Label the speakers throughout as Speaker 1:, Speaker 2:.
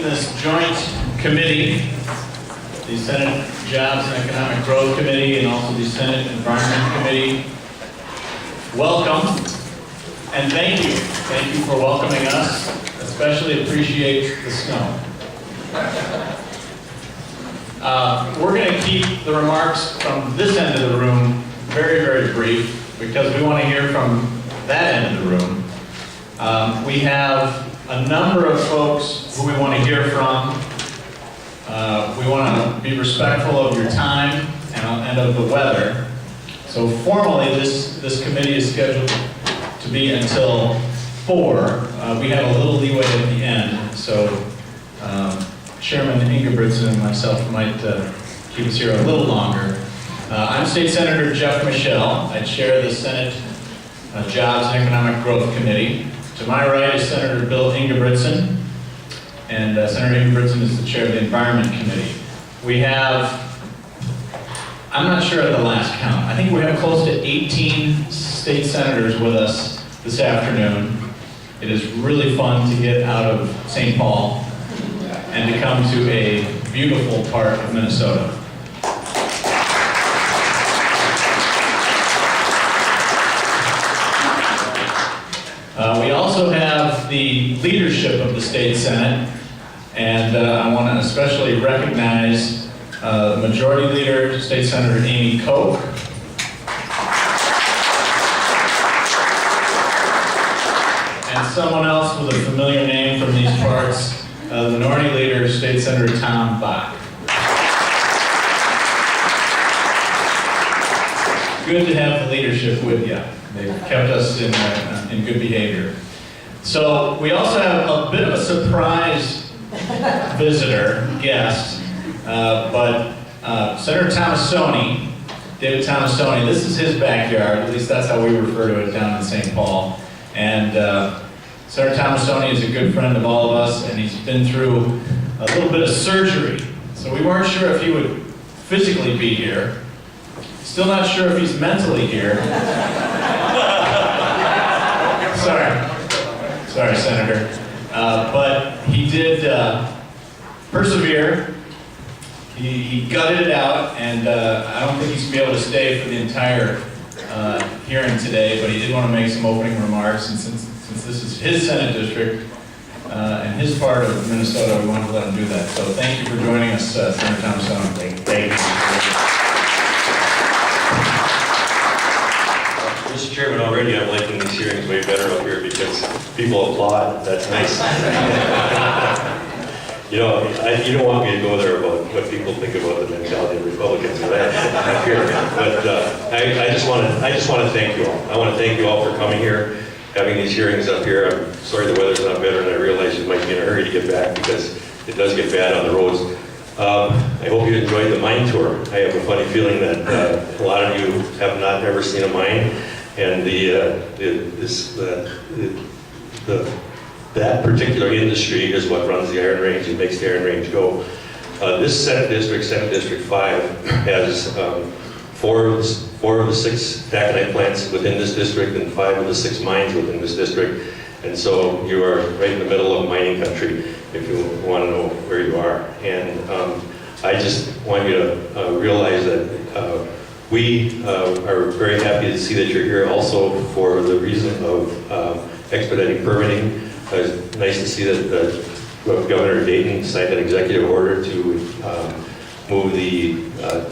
Speaker 1: this joint committee, the Senate Jobs and Economic Growth Committee and also the Senate Environment Committee. Welcome and thank you. Thank you for welcoming us. Especially appreciate the snow. We're going to keep the remarks from this end of the room very, very brief because we want to hear from that end of the room. We have a number of folks who we want to hear from. We want to be respectful of your time and of the weather. So formally, this committee is scheduled to be until 4. We have a little leeway at the end, so Chairman Ingebrigtsen and myself might keep us here a little longer. I'm State Senator Jeff Michel. I chair the Senate Jobs and Economic Growth Committee. To my right is Senator Bill Ingebrigtsen, and Senator Ingebrigtsen is the chair of the Environment Committee. We have, I'm not sure at the last count, I think we have close to 18 state senators with us this afternoon. It is really fun to get out of St. Paul and to come to a beautiful part of Minnesota. We also have the leadership of the State Senate, and I want to especially recognize Majority Leader, State Senator Amy Koch, and someone else with a familiar name from these parts, the Minority Leader, State Senator Tom Bach. Good to have the leadership with you. They've kept us in good behavior. So we also have a bit of a surprise visitor, guest, but Senator Tomassoni, David Tomassoni, this is his backyard, at least that's how we refer to it down in St. Paul. And Senator Tomassoni is a good friend of all of us, and he's been through a little bit of surgery. So we weren't sure if he would physically be here. Still not sure if he's mentally here. Sorry, Senator. But he did persevere. He gutted it out, and I don't think he's going to be able to stay for the entire hearing today, but he did want to make some opening remarks, and since this is his Senate district and his part of Minnesota, we wanted to let him do that. So thank you for joining us, Senator Tomassoni.
Speaker 2: Thank you. Mr. Chairman, already I'm liking these hearings way better up here because people applaud. That's nice. You know, you don't want me to go there about what people think about the mentality of Republicans or that up here. But I just want to thank you all. I want to thank you all for coming here, having these hearings up here. I'm sorry the weather's not better, and I realize you might be in a hurry to get back because it does get bad on the roads. I hope you enjoyed the mine tour. I have a funny feeling that a lot of you have not ever seen a mine, and that particular industry is what runs the Iron Range and makes the Iron Range go. This Senate District 5, has 4 of the 6 taconite plants within this district and 5 of the 6 mines within this district. And so you are right in the middle of mining country if you want to know where you are. And I just want you to realize that we are very happy to see that you're here also for the reason of expediting permitting. It's nice to see that Governor Dayton signed an executive order to move the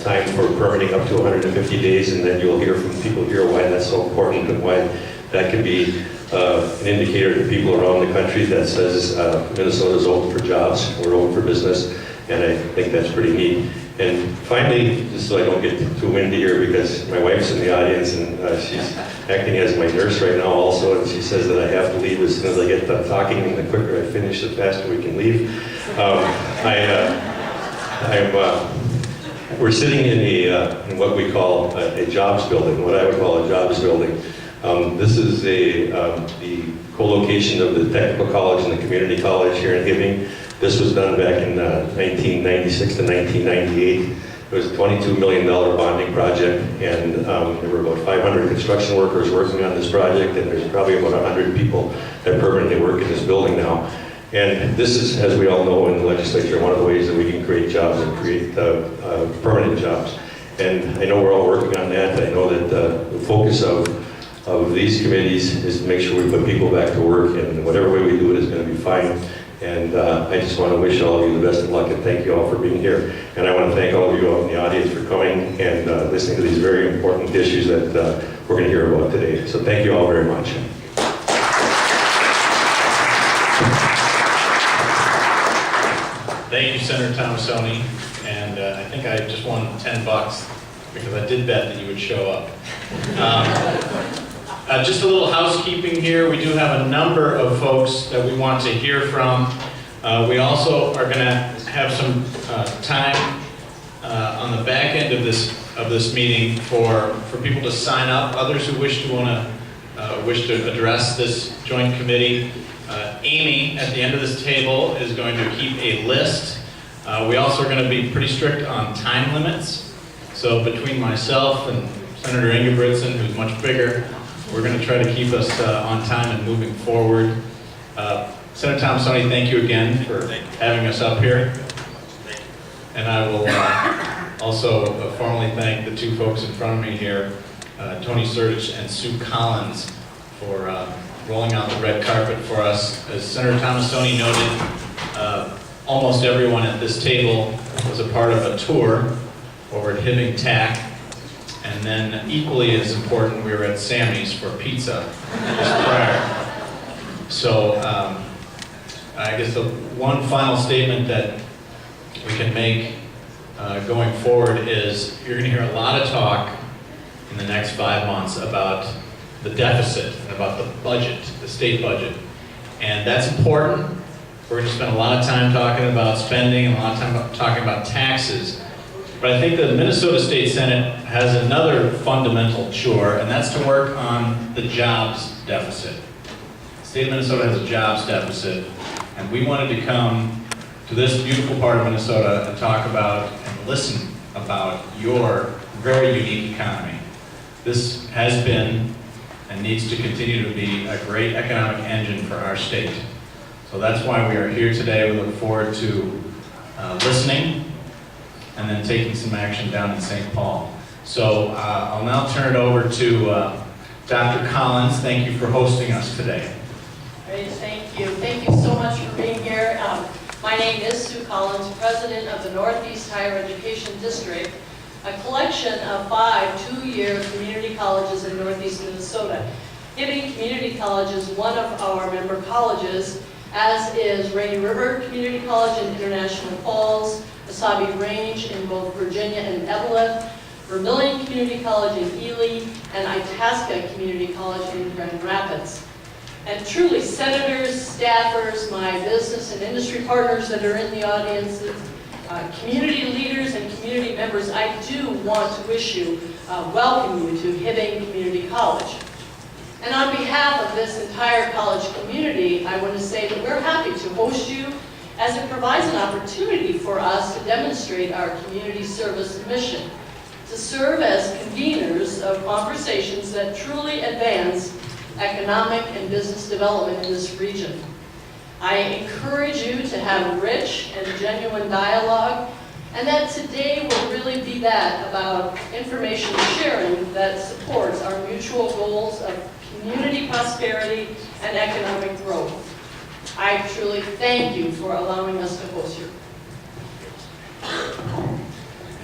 Speaker 2: time for permitting up to 150 days, and then you'll hear from people here why that's so important and why that can be an indicator to people around the country that says Minnesota's open for jobs, we're open for business, and I think that's pretty neat. And finally, just so I don't get too windy here, because my wife's in the audience and she's acting as my nurse right now also, and she says that I have to leave as soon as I get done talking, and the quicker I finish, the faster we can leave. We're sitting in what we call a jobs building, what I would call a jobs building. This is the co-location of the Technical College and the Community College here in Hibbing. This was done back in 1996 to 1998. It was a $22 million bonding project, and there were about 500 construction workers working on this project, and there's probably about 100 people that permanently work in this building now. And this is, as we all know in the legislature, one of the ways that we can create jobs and create permanent jobs. And I know we're all working on that. I know that the focus of these committees is to make sure we put people back to work, and whatever way we do it is going to be fine. And I just want to wish all of you the best of luck, and thank you all for being here. And I want to thank all of you out in the audience for coming and listening to these very important issues that we're going to hear about today. So thank you all very much.
Speaker 1: Thank you, Senator Tomasoni, and I think I just won $10 because I did bet that you would show up. Just a little housekeeping here. We do have a number of folks that we want to hear from. We also are going to have some time on the back end of this meeting for people to sign up. Others who wish to address this joint committee. Amy, at the end of this table, is going to keep a list. We also are going to be pretty strict on time limits. So between myself and Senator Ingebrigtsen, who's much bigger, we're going to try to keep us on time and moving forward. Senator Tomasoni, thank you again for having us up here. And I will also formally thank the two folks in front of me here, Tony Sertich and Sue Collins, for rolling out the red carpet for us. As Senator Tomasoni noted, almost everyone at this table was a part of a tour over at Hibbing TAC. And then equally as important, we were at Sammy's for pizza just prior. So I guess the one final statement that we can make going forward is you're going to hear a lot of talk in the next 5 months about the deficit and about the budget, the state budget. And that's important. We're going to spend a lot of time talking about spending and a lot of time talking about taxes. But I think the Minnesota State Senate has another fundamental chore, and that's to work on the jobs deficit. The state of Minnesota has a jobs deficit, and we wanted to come to this beautiful part of Minnesota and talk about and listen about your very unique economy. This has been and needs to continue to be a great economic engine for our state. So that's why we are here today. We look forward to listening and then taking some action down in St. Paul. So I'll now turn it over to Dr. Collins. Thank you for hosting us today.
Speaker 3: Great, thank you. Thank you so much for being here. My name is Sue Collins, president of the Northeast Higher Education District, a collection of 5 two-year community colleges in Northeast Minnesota. Hibbing Community College is one of our member colleges, as is Rainy River Community College in International Falls, Wasabi Range in both Virginia and Evelyn, Vermillion Community College in Ely, and Itasca Community College in Grand Rapids. And truly, senators, staffers, my business and industry partners that are in the audience, community leaders and community members, I do want to wish you, welcome you to Hibbing Community College. And on behalf of this entire college community, I want to say that we're happy to host you, as it provides an opportunity for us to demonstrate our community service mission, to serve as conveners of conversations that truly advance economic and business development in this region. I encourage you to have rich and genuine dialogue, and that today will really be that about information sharing that supports our mutual goals of community prosperity and economic growth. I truly thank you for allowing us to host you.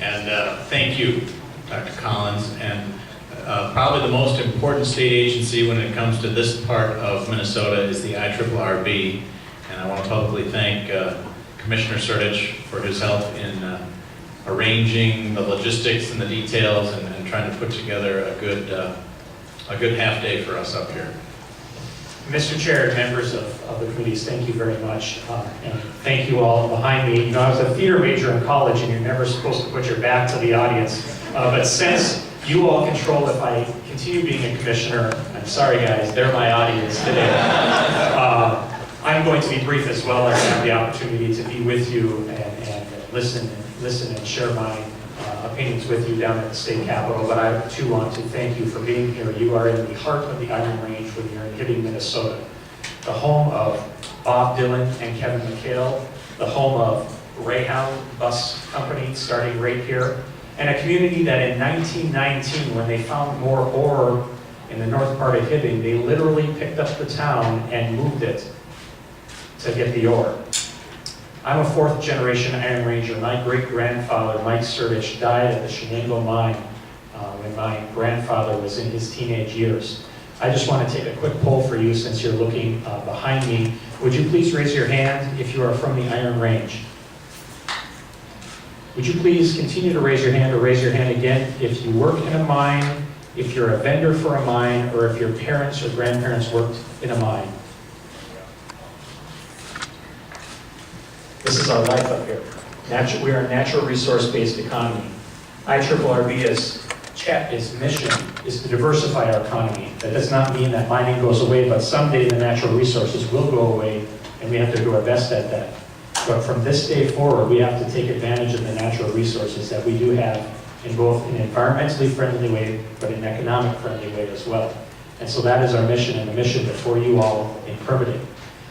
Speaker 1: And thank you, Dr. Collins. And probably the most important state agency when it comes to this part of Minnesota is the IRRB. And I want to publicly thank Commissioner Sertich for his help in arranging the logistics and the details and trying to put together a good half day for us up here.
Speaker 4: Mr. Chair and members of the committees, thank you very much. And thank you all behind me. You know, I was a theater major in college, and you're never supposed to put your back to the audience. But since you all control if I continue being a commissioner, I'm sorry guys, they're my audience today. I'm going to be brief as well. I have the opportunity to be with you and listen and share my opinions with you down at the state capitol, but I too want to thank you for being here. You are in the heart of the Iron Range when you're in Hibbing, Minnesota, the home of Bob Dylan and Kevin McHale, the home of Greyhound Bus Company, starting right here, and a community that in 1919, when they found more ore in the north part of Hibbing, they literally picked up the town and moved it to get the ore. I'm a fourth generation Iron Ranger. My great-grandfather, Mike Sertich, died at the Shenango mine when my grandfather was in his teenage years. I just want to take a quick poll for you since you're looking behind me. Would you please raise your hand if you are from the Iron Range? Would you please continue to raise your hand or raise your hand again if you work in a mine, if you're a vendor for a mine, or if your parents or grandparents worked in a mine? This is our life up here. We are a natural resource-based economy. IRRB's mission is to diversify our economy. That does not mean that mining goes away, but someday the natural resources will go away, and we have to do our best at that. But from this day forward, we have to take advantage of the natural resources that we do have in both an environmentally friendly way, but an economic friendly way as well. And so that is our mission, and the mission before you all in permitting.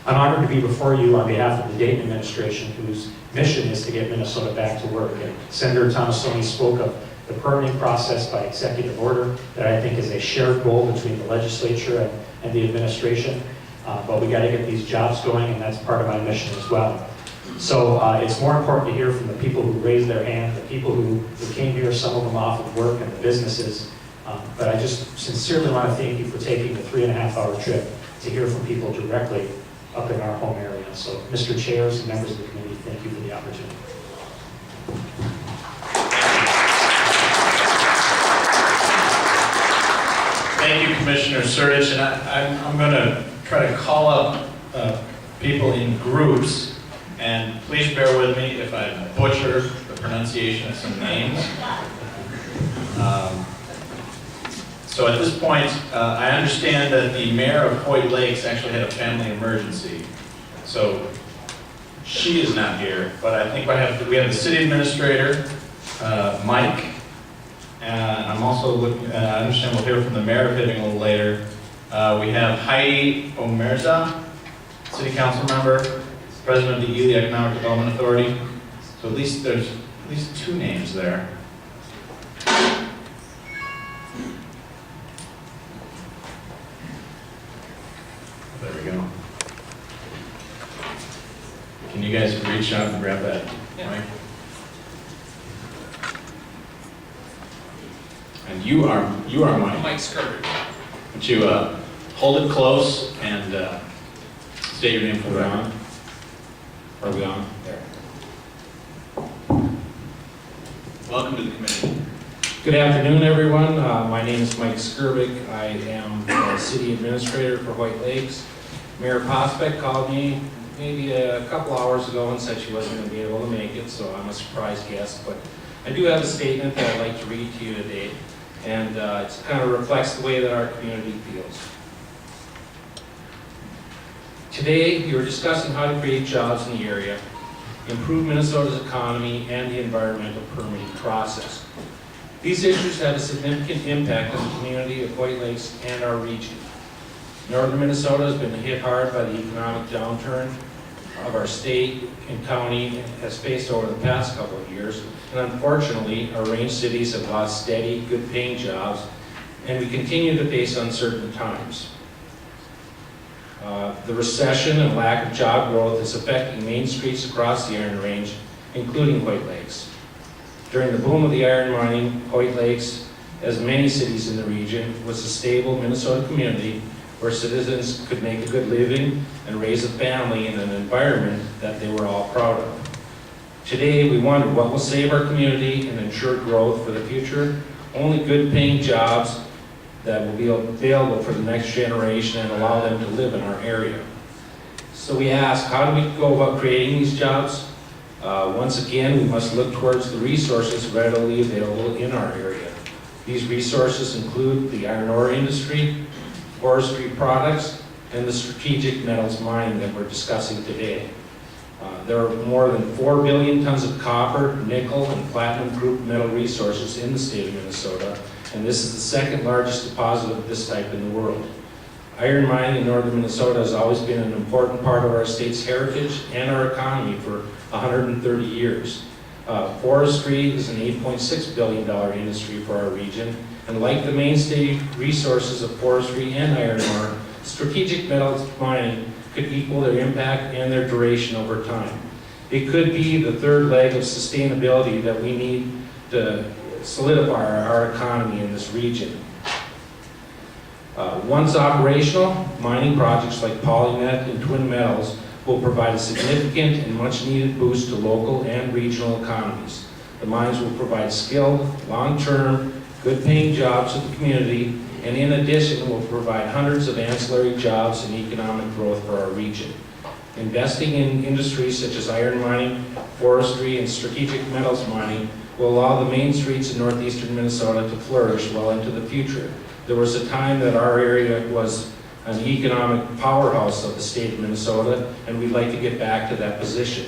Speaker 4: I'm honored to be before you on behalf of the Dayton administration, whose mission is to get Minnesota back to work. And Senator Thomasoni spoke of the permitting process by executive order that I think is a shared goal between the legislature and the administration. But we got to get these jobs going, and that's part of my mission as well. So it's more important to hear from the people who raised their hand, the people who came here, some of them off of work, and the businesses. But I just sincerely want to thank you for taking the 3.5-hour trip to hear from people directly up in our home area. So, Mr. Chairs and members of the committee, thank you for the opportunity.
Speaker 1: Thank you, Commissioner Sertich, and I'm going to try to call up people in groups, and please bear with me if I butcher the pronunciation of some names. So at this point, I understand that the mayor of Hoyt Lakes actually had a family emergency. So she is not here, but I think we have the city administrator, Mike, and I'm also looking, I understand we'll hear from the mayor of Hibbing a little later. We have Heidi Omerza, city council member, president of the Ely Economic Development Authority. So there's at least 2 names there. There we go. Can you guys reach out and grab that mic? And you are Mike.
Speaker 5: Mike Skirby.
Speaker 1: Would you hold it close and state your name for the record?
Speaker 5: Are we on? There. Welcome to the committee.
Speaker 6: Good afternoon, everyone. My name is Mike Skirby. I am the city administrator for Hoyt Lakes. Mayor Posbeck called me maybe a couple hours ago and said she wasn't going to be able to make it, so I'm a surprise guest. But I do have a statement that I'd like to read to you today, and it kind of reflects the way that our community feels. Today, we are discussing how to create jobs in the area, improve Minnesota's economy, and the environmental permitting process. These issues have a significant impact on the community of Hoyt Lakes and our region. Northern Minnesota has been hit hard by the economic downturn of our state and county has faced over the past couple of years. And unfortunately, our range cities have lost steady, good-paying jobs, and we continue to face uncertain times. The recession and lack of job growth is affecting main streets across the Iron Range, including Hoyt Lakes. During the boom of the iron mining, Hoyt Lakes, as many cities in the region, was a stable Minnesota community where citizens could make a good living and raise a family in an environment that they were all proud of. Today, we wonder what will save our community and ensure growth for the future. Only good-paying jobs that will be available for the next generation and allow them to live in our area. So we ask, how do we go about creating these jobs? Once again, we must look towards the resources readily available in our area. These resources include the iron ore industry, forestry products, and the strategic metals mining that we're discussing today. There are more than 4 billion tons of copper, nickel, and platinum group metal resources in the state of Minnesota, and this is the second largest deposit of this type in the world. Iron mining in northern Minnesota has always been an important part of our state's heritage and our economy for 130 years. Forestry is an $8.6 billion industry for our region, and like the mainstay resources of forestry and iron ore, strategic metals mining could equal their impact and their duration over time. It could be the third leg of sustainability that we need to solidify our economy in this region. Once operational, mining projects like PolyMet and Twin Metals will provide a significant and much-needed boost to local and regional economies. The mines will provide skilled, long-term, good-paying jobs to the community, and in addition will provide hundreds of ancillary jobs and economic growth for our region. Investing in industries such as iron mining, forestry, and strategic metals mining will allow the main streets in northeastern Minnesota to flourish well into the future. There was a time that our area was an economic powerhouse of the state of Minnesota, and we'd like to get back to that position.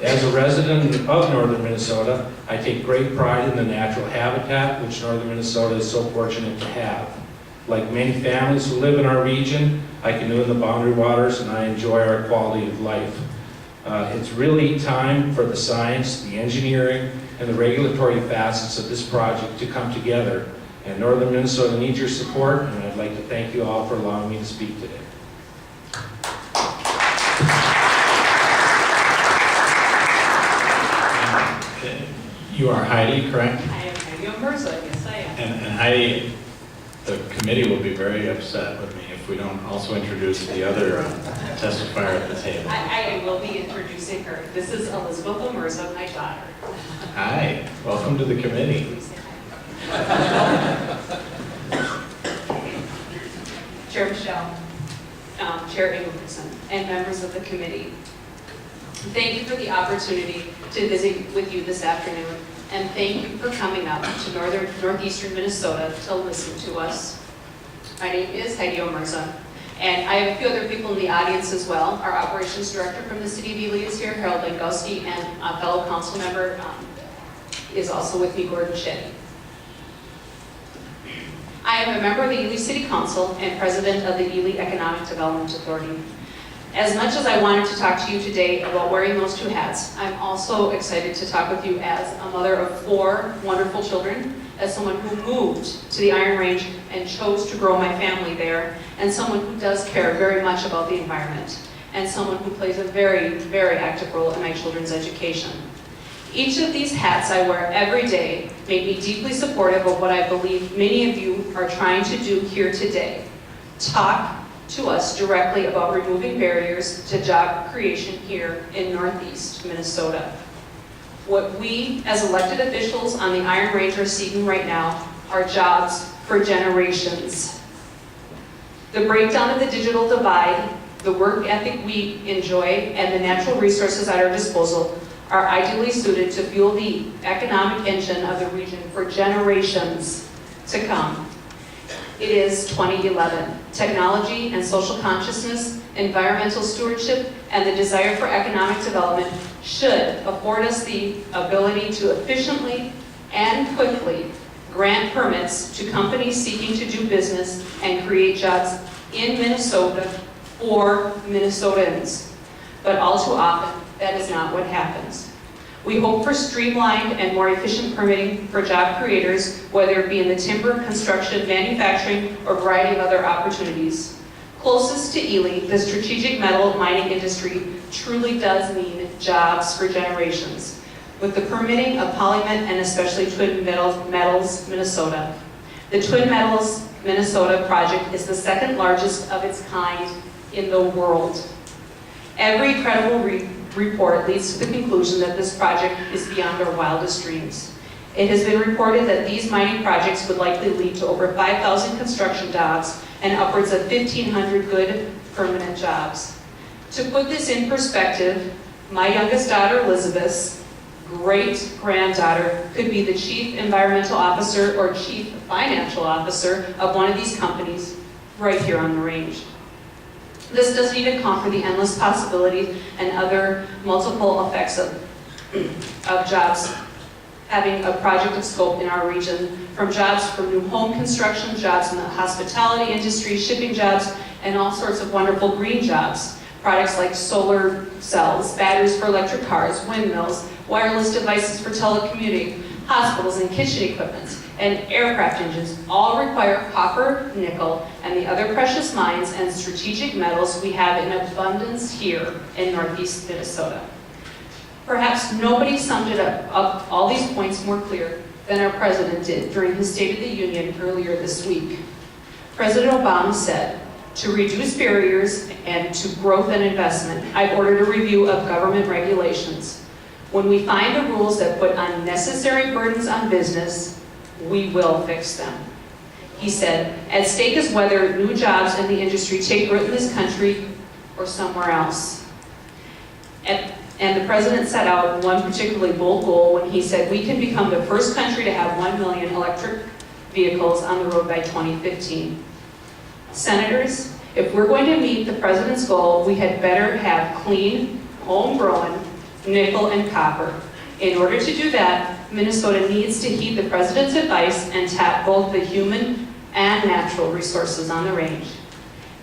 Speaker 6: As a resident of northern Minnesota, I take great pride in the natural habitat which northern Minnesota is so fortunate to have. Like many families who live in our region, I canoe in the Boundary Waters and I enjoy our quality of life. It's really time for the science, the engineering, and the regulatory facets of this project to come together. And northern Minnesota needs your support, and I'd like to thank you all for allowing me to speak today.
Speaker 1: You are Heidi, correct?
Speaker 3: I am Heidi Omerza, yes I am.
Speaker 1: And Heidi, the committee will be very upset with me if we don't also introduce the other testifier at the table.
Speaker 7: I will be introducing her. This is Elizabeth Omerza, my daughter.
Speaker 1: Hi, welcome to the committee.
Speaker 7: Chair Michelle, Chair Engelbertson, and members of the committee. Thank you for the opportunity to visit with you this afternoon, and thank you for coming up to northeastern Minnesota to listen to us. My name is Heidi Omerza, and I have a few other people in the audience as well. Our operations director from the city of Ely is here, Harold Langowski, and a fellow council member is also with me, Gordon Shetty. I am a member of the Ely City Council and president of the Ely Economic Development Authority. As much as I wanted to talk to you today about wearing those two hats, I'm also excited to talk with you as a mother of 4 wonderful children, as someone who moved to the Iron Range and chose to grow my family there, and someone who does care very much about the environment, and someone who plays a very, very active role in my children's education. Each of these hats I wear every day make me deeply supportive of what I believe many of you are trying to do here today. Talk to us directly about removing barriers to job creation here in Northeast Minnesota. What we as elected officials on the Iron Range are seeking right now are jobs for generations. The breakdown of the digital divide, the work ethic we enjoy, and the natural resources at our disposal are ideally suited to fuel the economic engine of the region for generations to come. It is 2011. Technology and social consciousness, environmental stewardship, and the desire for economic development should afford us the ability to efficiently and quickly grant permits to companies seeking to do business and create jobs in Minnesota for Minnesotans. But all too often, that is not what happens. We hope for streamlined and more efficient permitting for job creators, whether it be in the timber, construction, manufacturing, or a variety of other opportunities. Closest to Ely, the strategic metal mining industry truly does mean jobs for generations, with the permitting of PolyMet and especially Twin Metals, Minnesota. The Twin Metals, Minnesota project is the second largest of its kind in the world. Every credible report leads to the conclusion that this project is beyond our wildest dreams. It has been reported that these mining projects would likely lead to over 5,000 construction jobs and upwards of 1,500 good permanent jobs. To put this in perspective, my youngest daughter, Elizabeth's great-granddaughter could be the chief environmental officer or chief financial officer of one of these companies right here on the range. This doesn't even account for the endless possibilities and other multiple effects of jobs having a project of scope in our region, from jobs for new home construction, jobs in the hospitality industry, shipping jobs, and all sorts of wonderful green jobs. Products like solar cells, batteries for electric cars, windmills, wireless devices for telecommuting, hospitals and kitchen equipment, and aircraft engines all require copper, nickel, and the other precious mines and strategic metals we have in abundance here in Northeast Minnesota. Perhaps nobody summed it up all these points more clear than our president did during his State of the Union earlier this week. President Obama said, "To reduce barriers and to growth and investment, I've ordered a review of government regulations. When we find the rules that put unnecessary burdens on business, we will fix them." He said, "At stake is whether new jobs in the industry take root in this country or somewhere else." And the president set out one particularly bold goal when he said we can become the first country to have 1 million electric vehicles on the road by 2015. Senators, if we're going to meet the president's goal, we had better have clean, homegrown nickel and copper. In order to do that, Minnesota needs to heed the president's advice and tap both the human and natural resources on the range.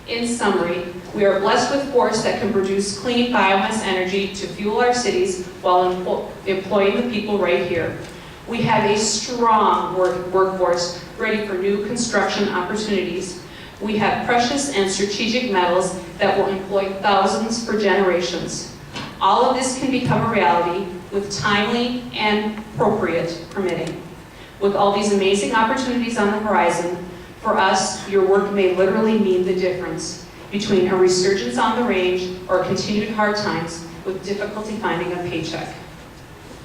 Speaker 7: In summary, we are blessed with forests that can produce clean biomass energy to fuel our cities while employing the people right here. We have a strong workforce ready for new construction opportunities. We have precious and strategic metals that will employ thousands for generations. All of this can become a reality with timely and appropriate permitting. With all these amazing opportunities on the horizon, for us, your work may literally mean the difference between a resurgence on the range or continued hard times with difficulty finding a paycheck.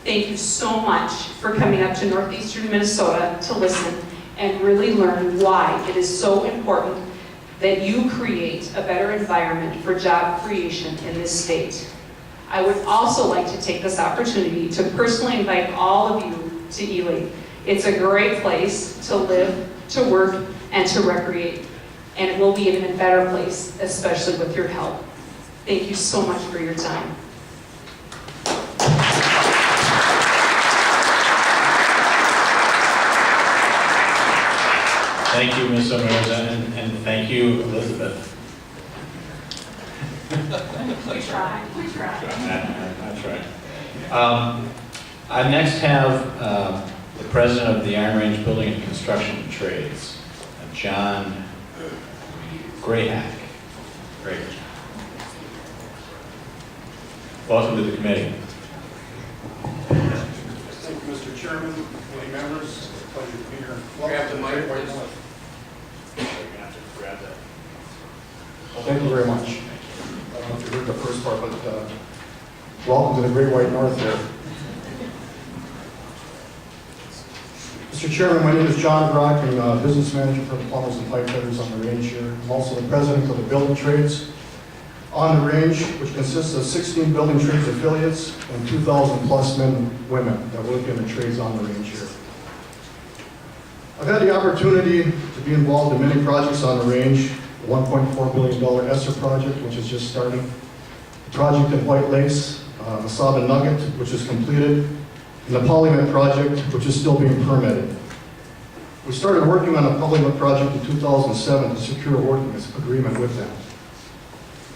Speaker 7: Thank you so much for coming up to northeastern Minnesota to listen and really learn why it is so important that you create a better environment for job creation in this state. I would also like to take this opportunity to personally invite all of you to Ely. It's a great place to live, to work, and to recreate. And it will be an even better place, especially with your help. Thank you so much for your time.
Speaker 1: Thank you, Ms. Omerza, and thank you, Elizabeth.
Speaker 7: We try.
Speaker 1: That's right. I next have the president of the Iron Range Building and Construction Trades, John Grayhack. Great. Welcome to the committee.
Speaker 8: Thank you, Mr. Chairman, committee members. It's a pleasure to be here. Grab the mic. Well, thank you very much. I don't know if you heard the first part, but welcome to the Great White North here. Mr. Chairman, my name is John Brock. I'm a business manager for the plumbers and pipe fitters on the range here. I'm also the president of the building trades on the range, which consists of 16 building trades affiliates and 2,000 plus men and women that work in the trades on the range here. I've had the opportunity to be involved in many projects on the range. The $1.4 billion ESSER project, which is just starting. The project in White Lakes, the Saba Nugget, which is completed. And the Polymet project, which is still being permitted. We started working on the Polymet project in 2007 to secure a working agreement with them,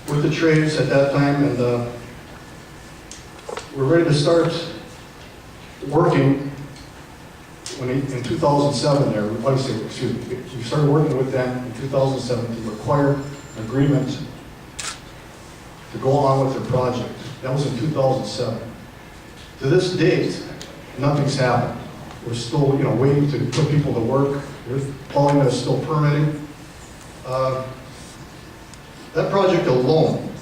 Speaker 8: with the trades at that time, and we're ready to start working in 2007 there. We started working with them in 2007 to acquire an agreement to go on with their project. That was in 2007. To this date, nothing's happened. We're still, waiting to put people to work. Polymet is still permitting. That project alone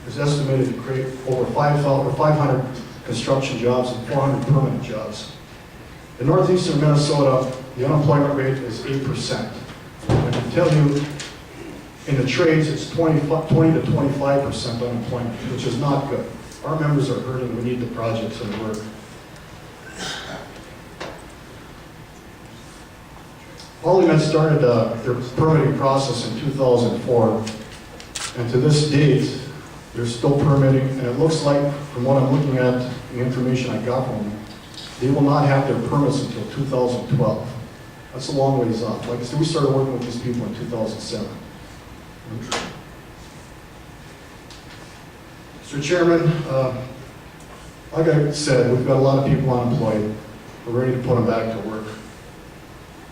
Speaker 8: is estimated to create over 500 construction jobs and 400 permanent jobs. In northeastern Minnesota, the unemployment rate is 8%. I can tell you, in the trades, it's 20 to 25% unemployment, which is not good. Our members are hurting. We need the projects and the work. Polymet started their permitting process in 2004, and to this date, they're still permitting, and it looks like, from what I'm looking at, the information I got from them, they will not have their permits until 2012. That's a long ways off. Like I said, we started working with these people in 2007. Mr. Chairman, like I said, we've got a lot of people unemployed. We're ready to put them back to work.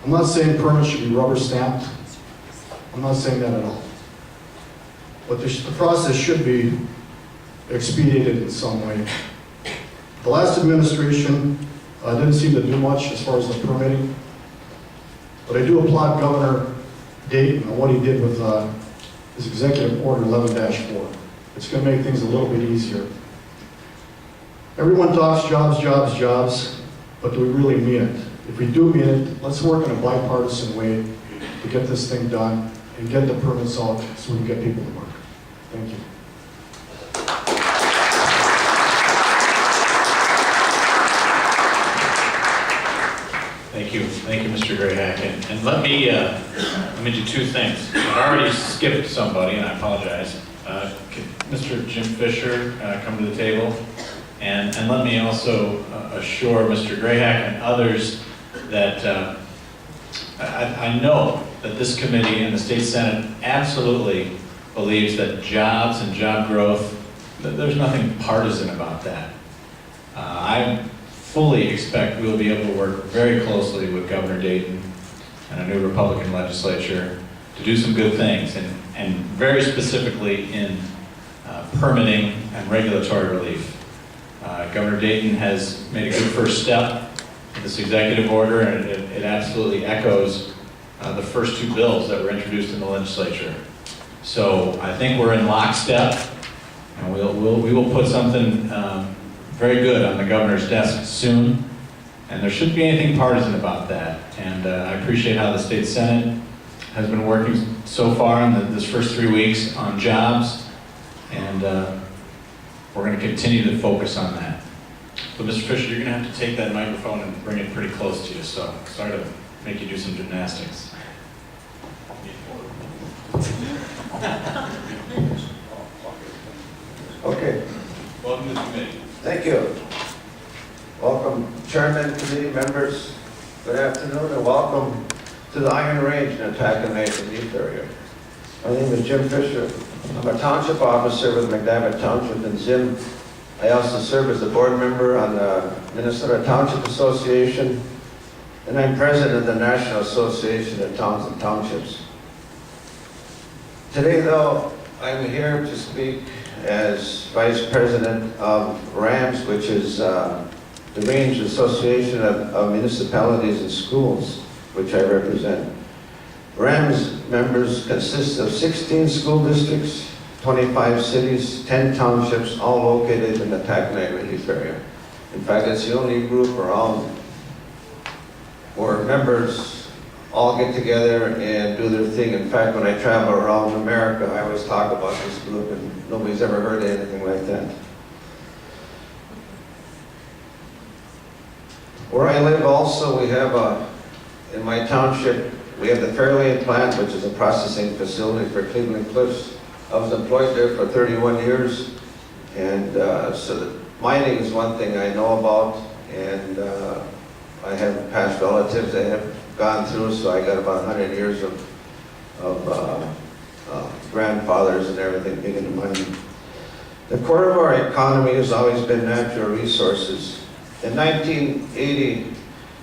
Speaker 8: I'm not saying permits should be rubber stamped. I'm not saying that at all. But the process should be expedited in some way. The last administration didn't seem to do much as far as the permitting, but I do applaud Governor Dayton on what he did with his Executive Order 11-4. It's going to make things a little bit easier. Everyone talks jobs, jobs, jobs, but do we really mean it? If we do mean it, let's work in a bipartisan way to get this thing done and get the permits out so we can get people to work. Thank you.
Speaker 1: Thank you, Mr. Grayhack. And let me do two things. I already skipped somebody, and I apologize. Can Mr. Jim Fisher come to the table? And let me also assure Mr. Grayhack and others that I know that this committee and the state senate absolutely believes that jobs and job growth, there's nothing partisan about that. I fully expect we will be able to work very closely with Governor Dayton and a new Republican legislature to do some good things, and very specifically in permitting and regulatory relief. Governor Dayton has made a good first step with this executive order, and it absolutely echoes the first two bills that were introduced in the legislature. So I think we're in lockstep, and we will put something very good on the governor's desk soon, and there shouldn't be anything partisan about that. And I appreciate how the state senate has been working so far in this first 3 weeks on jobs, and we're going to continue to focus on that. But Mr. Fisher, you're going to have to take that microphone and bring it pretty close to you, so sorry to make you do some gymnastics.
Speaker 9: Okay,
Speaker 5: Welcome to the committee.
Speaker 9: thank you. Welcome, Chairman, committee members. Good afternoon, and welcome to the Iron Range in Taconite and East area. My name is Jim Fisher. I'm a township officer with McDavitt Township in Zim. I also serve as a board member on the Minnesota Township Association, and I'm president of the National Association of Towns and Townships. Today, though, I'm here to speak as Vice President of RAMS, which is the Range Association of Municipalities and Schools, which I represent. RAMS members consist of 16 school districts, 25 cities, 10 townships, all located in the Taconite Relief Area. In fact, it's the only group around where members all get together and do their thing. In fact, when I travel around America, I always talk about this group, and nobody's ever heard of anything like that. Where I live also, we have in my township, we have the Fairlane plant, which is a processing facility for Cleveland Cliffs. I was employed there for 31 years, and so the mining is one thing I know about, and I have past relatives that have gone through, so I got about 100 years of grandfathers and everything being in the mining. The core of our economy has always been natural resources. In 1980,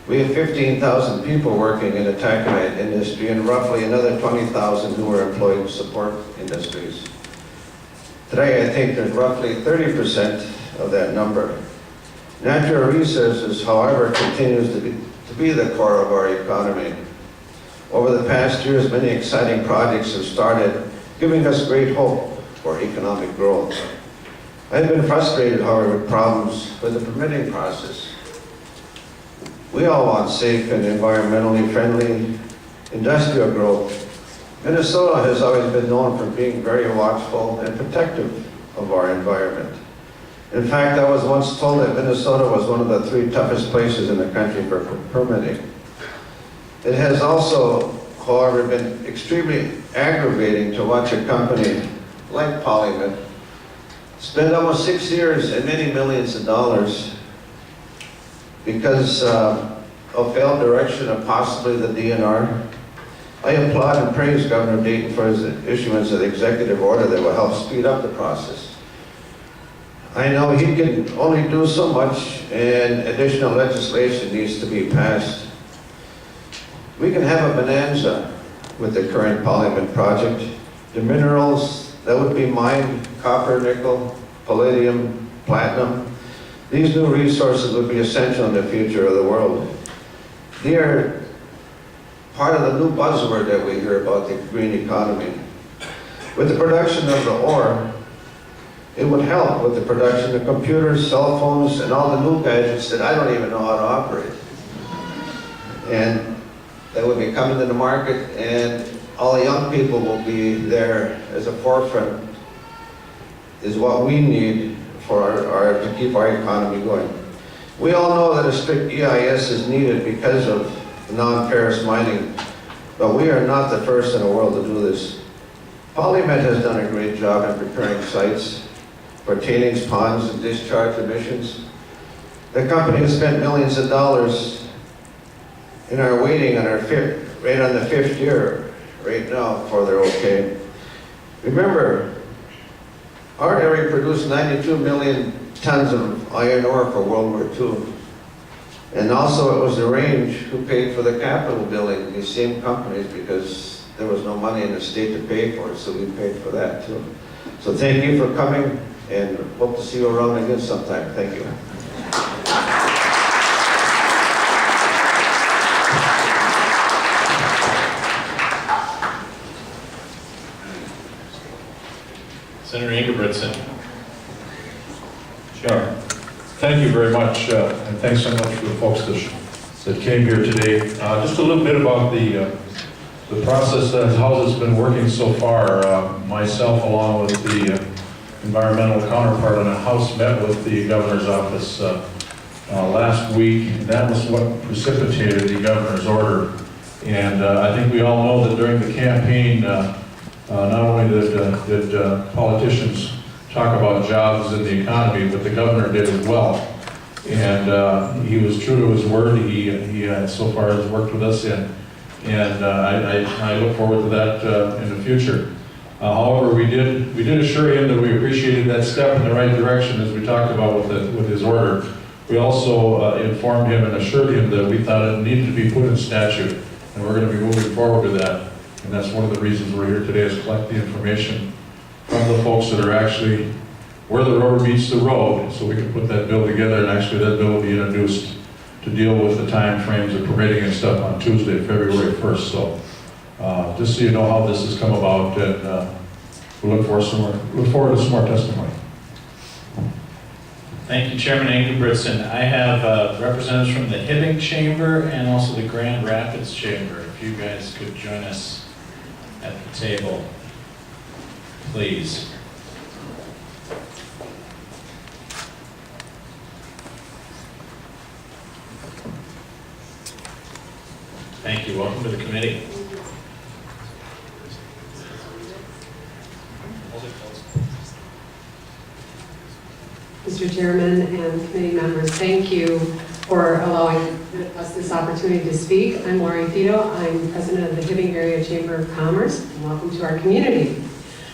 Speaker 9: we had 15,000 people working in the taconite industry and roughly another 20,000 who were employed in support industries. Today, I think there's roughly 30% of that number. Natural resources, however, continues to be the core of our economy. Over the past years, many exciting projects have started, giving us great hope for economic growth. I've been frustrated, however, with problems with the permitting process. We all want safe and environmentally friendly industrial growth. Minnesota has always been known for being very watchful and protective of our environment. In fact, I was once told that Minnesota was one of the 3 toughest places in the country for permitting. It has also, however, been extremely aggravating to watch a company like Polymet spend almost 6 years and many millions of dollars because of failed direction of possibly the DNR. I applaud and praise Governor Dayton for his issuance of the executive order that will help speed up the process. I know he can only do so much, and additional legislation needs to be passed. We can have a bonanza with the current Parliament project. The minerals that would be mined, copper, nickel, palladium, platinum, these new resources would be essential in the future of the world. They are part of the new buzzword that we hear about the green economy. With the production of the ore, it would help with the production of computers, cell phones, and all the new gadgets that I don't even know how to operate. And that would be coming to the market, and all the young people will be there as a forefront, is what we need for to keep our economy going. We all know that a strict EIS is needed because of non-ferrous mining, but we are not the first in the world to do this. Polymet has done a great job in preparing sites for tailings ponds and discharge emissions. The company has spent millions of dollars and are waiting on right on the 5th year right now for their okay. Remember, our area produced 92 million tons of iron ore for World War II. And also it was the range who paid for the Capitol building, these same companies, because there was no money in the state to pay for it, so we paid for that too. So thank you for coming, and hope to see you around again sometime. Thank you.
Speaker 1: Senator Ingebrigtsen.
Speaker 10: Sure. Thank you very much, and thanks so much for the folks that came here today. Just a little bit about the process, how it's been working so far. Myself, along with the environmental counterpart in the House, met with the governor's office last week. And that was what precipitated the governor's order. And I think we all know that during the campaign, not only did politicians talk about jobs and the economy, but the governor did as well. And he was true to his word. He so far has worked with us, and I look forward to that in the future. However, we did assure him that we appreciated that step in the right direction, as we talked about with his order. We also informed him and assured him that we thought it needed to be put in statute, and we're going to be moving forward with that. And that's one of the reasons we're here today, is collect the information from the folks that are actually where the rubber meets the road, so we can put that bill together, and actually that bill will be introduced to deal with the time frames of permitting and stuff on Tuesday, February 1st. So just so you know how this has come about, and we look forward to some more testimony.
Speaker 1: Thank you, Chairman Ingebrigtsen. I have representatives from the Hibbing Chamber and also the Grand Rapids Chamber. If you guys could join us at the table, please. Thank you. Welcome to the committee.
Speaker 11: Mr. Chairman and committee members, thank you for allowing us this opportunity to speak. I'm Lori Fito. I'm president of the Hibbing Area Chamber of Commerce, and welcome to our community.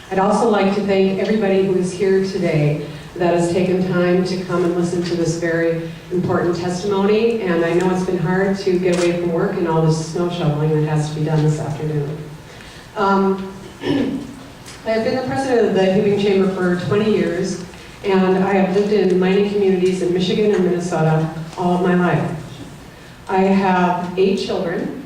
Speaker 11: I'd also like to thank everybody who is here today that has taken time to come and listen to this very important testimony. And I know it's been hard to get away from work and all this snow shoveling that has to be done this afternoon. I have been the president of the Hibbing Chamber for 20 years, and I have lived in mining communities in Michigan and Minnesota all of my life. I have 8 children,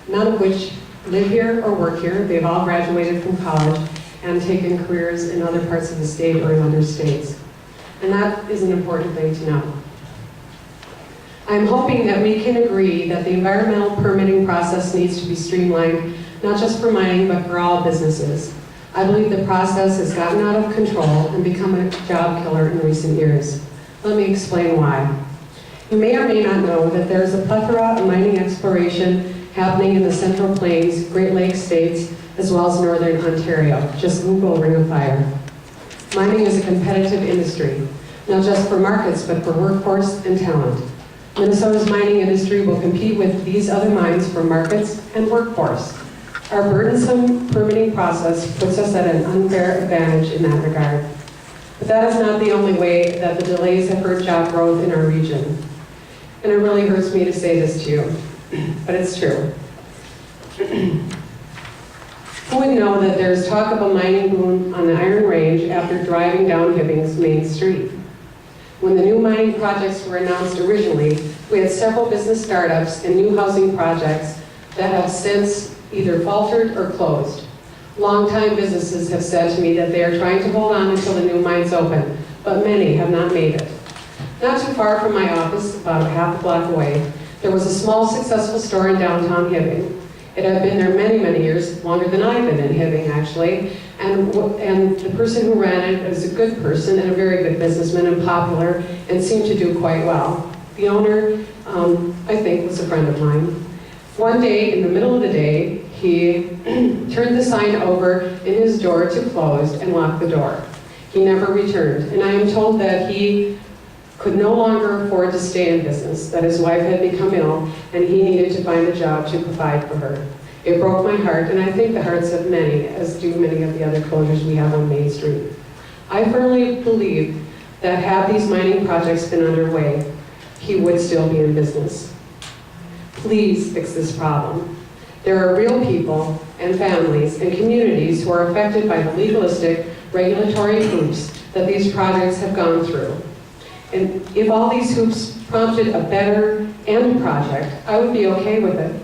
Speaker 11: none of which live here or work here. They've all graduated from college and taken careers in other parts of the state or in other states. And that is an important thing to know. I'm hoping that we can agree that the environmental permitting process needs to be streamlined, not just for mining, but for all businesses. I believe the process has gotten out of control and become a job killer in recent years. Let me explain why. You may or may not know that there's a plethora of mining exploration happening in the Central Plains, Great Lakes states, as well as Northern Ontario. Just Google Ring of Fire. Mining is a competitive industry, not just for markets, but for workforce and talent. Minnesota's mining industry will compete with these other mines for markets and workforce. Our burdensome permitting process puts us at an unfair advantage in that regard. But that is not the only way that the delays have hurt job growth in our region. And it really hurts me to say this to you, but it's true. Who would know that there's talk of a mining boom on the Iron Range after driving down Hibbing's main street? When the new mining projects were announced originally, we had several business startups and new housing projects that have since either faltered or closed. Longtime businesses have said to me that they are trying to hold on until the new mines open, but many have not made it. Not too far from my office, about a half a block away, there was a small successful store in downtown Hibbing. It had been there many, many years, longer than I've been in Hibbing actually, and the person who ran it was a good person and a very good businessman and popular and seemed to do quite well. The owner, I think, was a friend of mine. One day, in the middle of the day, he turned the sign over in his door to closed and locked the door. He never returned, and I am told that he could no longer afford to stay in business, that his wife had become ill, and he needed to find a job to provide for her. It broke my heart, and I think the hearts of many, as do many of the other closures we have on Main Street. I firmly believe that had these mining projects been underway, he would still be in business. Please fix this problem. There are real people and families and communities who are affected by the legalistic regulatory hoops that these projects have gone through. And if all these hoops prompted a better end project, I would be okay with it.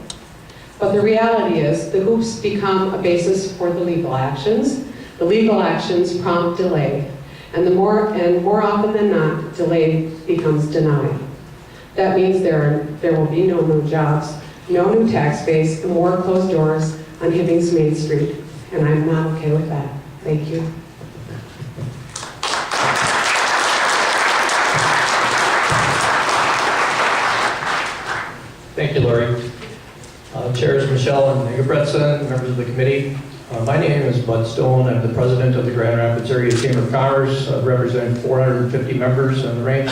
Speaker 11: But the reality is the hoops become a basis for the legal actions. The legal actions prompt delay. And more often than not, delay becomes denied. That means there will be no new jobs, no new tax base, and more closed doors on Hibbing's Main Street. And I'm not okay with that. Thank you.
Speaker 12: Thank you, Lori. Chairs Michelle and Ingebretson, members of the committee. My name is Bud Stone. I'm the president of the Grand Rapids Area Chamber of Commerce, representing 450 members on the range,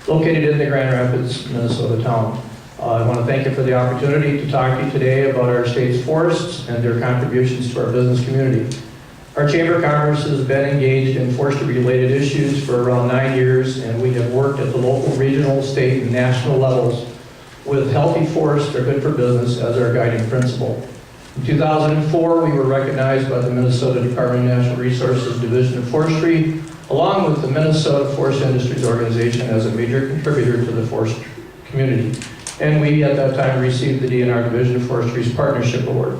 Speaker 12: located in the Grand Rapids, Minnesota town. I want to thank you for the opportunity to talk to you today about our state's forests and their contributions to our business community. Our Chamber of Commerce has been engaged in forestry-related issues for around 9 years, and we have worked at the local, regional, state, and national levels with healthy forests are good for business as our guiding principle. In 2004, we were recognized by the Minnesota Department of Natural Resources Division of Forestry, along with the Minnesota Forest Industries Organization, as a major contributor to the forest community. And we, at that time, received the DNR Division of Forestry's Partnership Award.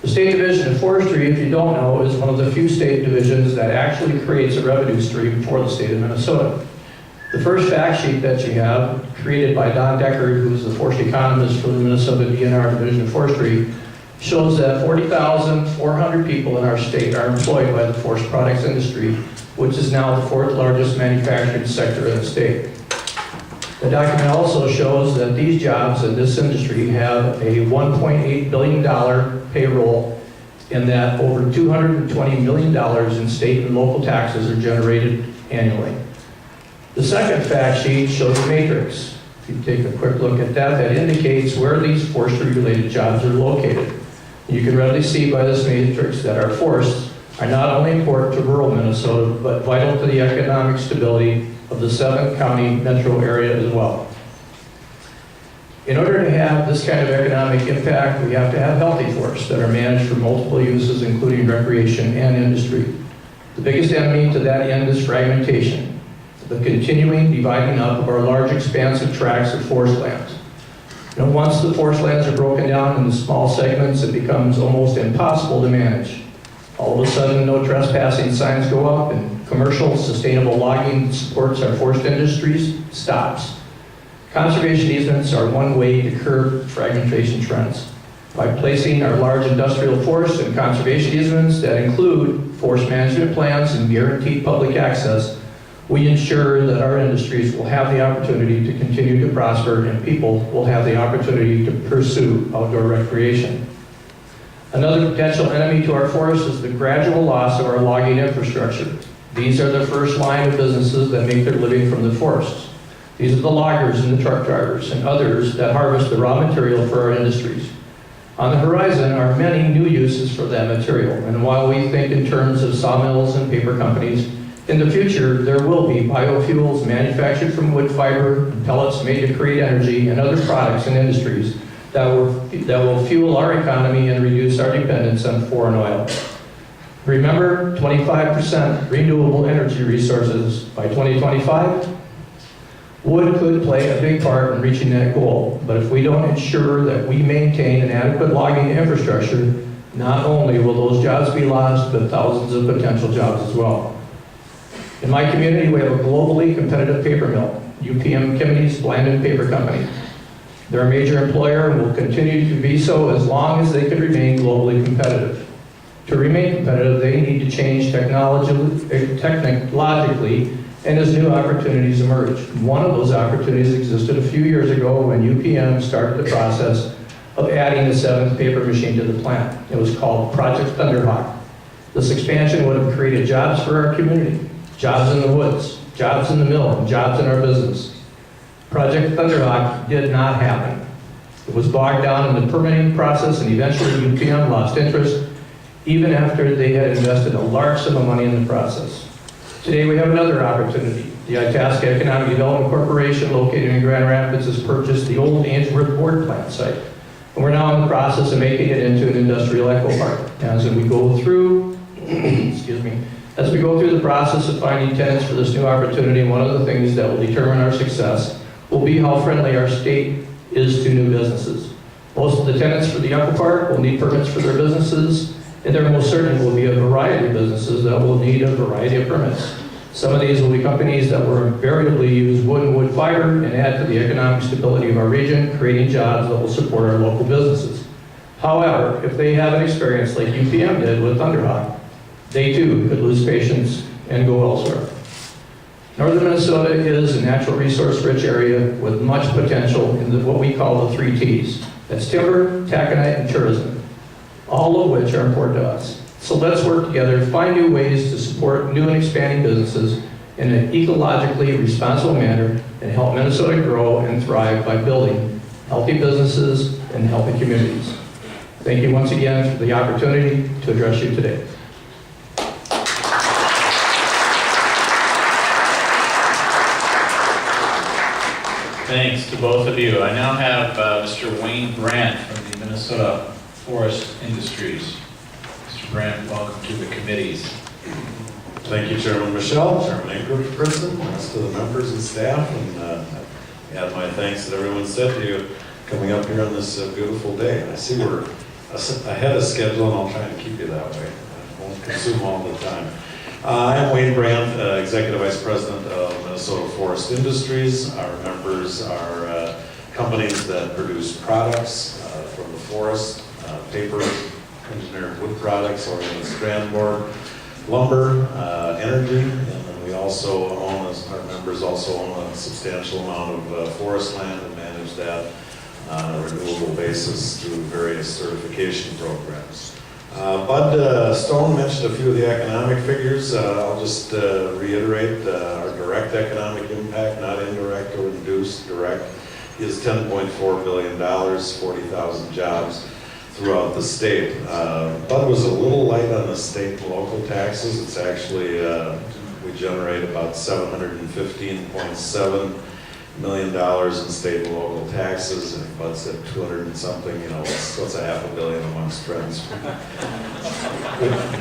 Speaker 12: The State Division of Forestry, if you don't know, is one of the few state divisions that actually creates a revenue stream for the state of Minnesota. The first fact sheet that you have, created by Don Decker, who's the forest economist for the Minnesota DNR Division of Forestry, shows that 40,400 people in our state are employed by the forest products industry, which is now the fourth largest manufacturing sector in the state. The document also shows that these jobs in this industry have a $1.8 billion payroll, and that over $220 million in state and local taxes are generated annually. The second fact sheet shows a matrix. If you take a quick look at that, that indicates where these forestry-related jobs are located. You can readily see by this matrix that our forests are not only important to rural Minnesota, but vital to the economic stability of the 7-county metro area as well. In order to have this kind of economic impact, we have to have healthy forests that are managed for multiple uses, including recreation and industry. The biggest enemy to that end is fragmentation, the continuing dividing up of our large expansive tracts of forest lands. And once the forest lands are broken down into small segments, it becomes almost impossible to manage. All of a sudden, no trespassing signs go up, and commercial, sustainable logging supports our forest industries stops. Conservation easements are one way to curb fragmentation trends. By placing our large industrial forests in conservation easements that include forest management plans and guaranteed public access, we ensure that our industries will have the opportunity to continue to prosper and people will have the opportunity to pursue outdoor recreation. Another potential enemy to our forests is the gradual loss of our logging infrastructure. These are the first line of businesses that make their living from the forests. These are the loggers and the truck drivers and others that harvest the raw material for our industries. On the horizon are many new uses for that material, and while we think in terms of sawmills and paper companies, in the future there will be biofuels manufactured from wood fiber and pellets made to create energy and other products and industries that will fuel our economy and reduce our dependence on foreign oil. Remember, 25% renewable energy resources by 2025? Wood could play a big part in reaching that goal, but if we don't ensure that we maintain an adequate logging infrastructure, not only will those jobs be lost, but thousands of potential jobs as well. In my community, we have a globally competitive paper mill, UPM Kimney's Blandon Paper Company. They're a major employer and will continue to be so as long as they can remain globally competitive. To remain competitive, they need to change technologically and as new opportunities emerge. One of those opportunities existed a few years ago when UPM started the process of adding the 7th paper machine to the plant. It was called Project Thunderhawk. This expansion would have created jobs for our community, jobs in the woods, jobs in the mill, and jobs in our business. Project Thunderhawk did not happen. It was bogged down in the permitting process, and eventually UPM lost interest even after they had invested a large sum of money in the process. Today we have another opportunity. The Itasca Economic Development Corporation, located in Grand Rapids, has purchased the old Ainsworth board plant site. And we're now in the process of making it into an industrial eco park. As we go through, as we go through the process of finding tenants for this new opportunity, one of the things that will determine our success will be how friendly our state is to new businesses. Most of the tenants for the eco park will need permits for their businesses, and there most certainly will be a variety of businesses that will need a variety of permits. Some of these will be companies that will invariably use wood and wood fiber and add to the economic stability of our region, creating jobs that will support our local businesses. However, if they have an experience like UPM did with Thunderhawk, they too could lose patience and go elsewhere. Northern Minnesota is a natural resource-rich area with much potential in what we call the 3 T's. That's timber, taconite, and tourism, all of which are important to us. So let's work together to find new ways to support new and expanding businesses in an ecologically responsible manner and help Minnesota grow and thrive by building healthy businesses and healthy communities. Thank you once again for the opportunity to address you today.
Speaker 1: Thanks to both of you. I now have Mr. Wayne Brandt from the Minnesota Forest Industries. Mr. Brandt, welcome to the committees.
Speaker 13: Thank you, Chairman Michelle, Chairman Ankerson, the rest of the members and staff, and add my thanks that everyone said to you coming up here on this beautiful day. And I see we're ahead of schedule, and I'll try and keep you that way. I won't consume all the time. I'm Wayne Brandt, Executive Vice President of Minnesota Forest Industries. Our members are companies that produce products from the forest, paper, engineered wood products, organic strand board, lumber, energy, and then we also own, our members also own a substantial amount of forest land and manage that on a renewable basis through various certification programs. Bud Stone mentioned a few of the economic figures. I'll just reiterate our direct economic impact, not indirect or induced, direct, is $10.4 billion, 40,000 jobs throughout the state. Bud was a little light on the state and local taxes. It's actually, we generate about $715.7 million in state and local taxes, and Bud's at 200 and something, you know, what's a $500 million amongst friends.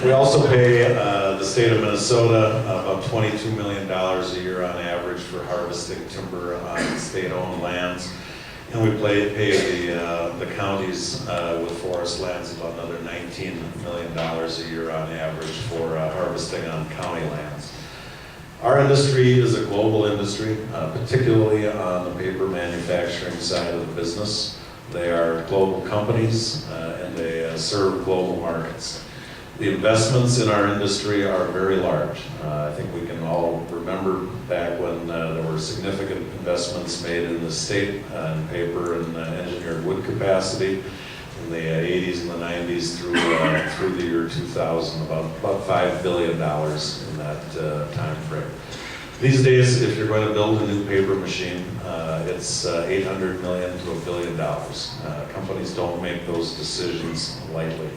Speaker 13: We also pay the state of Minnesota about $22 million a year on average for harvesting timber on state-owned lands. And we pay the counties with forest lands about another $19 million a year on average for harvesting on county lands. Our industry is a global industry, particularly on the paper manufacturing side of the business. They are global companies and they serve global markets. The investments in our industry are very large. I think we can all remember back when there were significant investments made in the state in paper and engineered wood capacity in the 80s and the 90s through the year 2000, about $5 billion in that time frame. These days, if you're going to build a new paper machine, it's $800 million to $1 billion. Companies don't make those decisions lightly.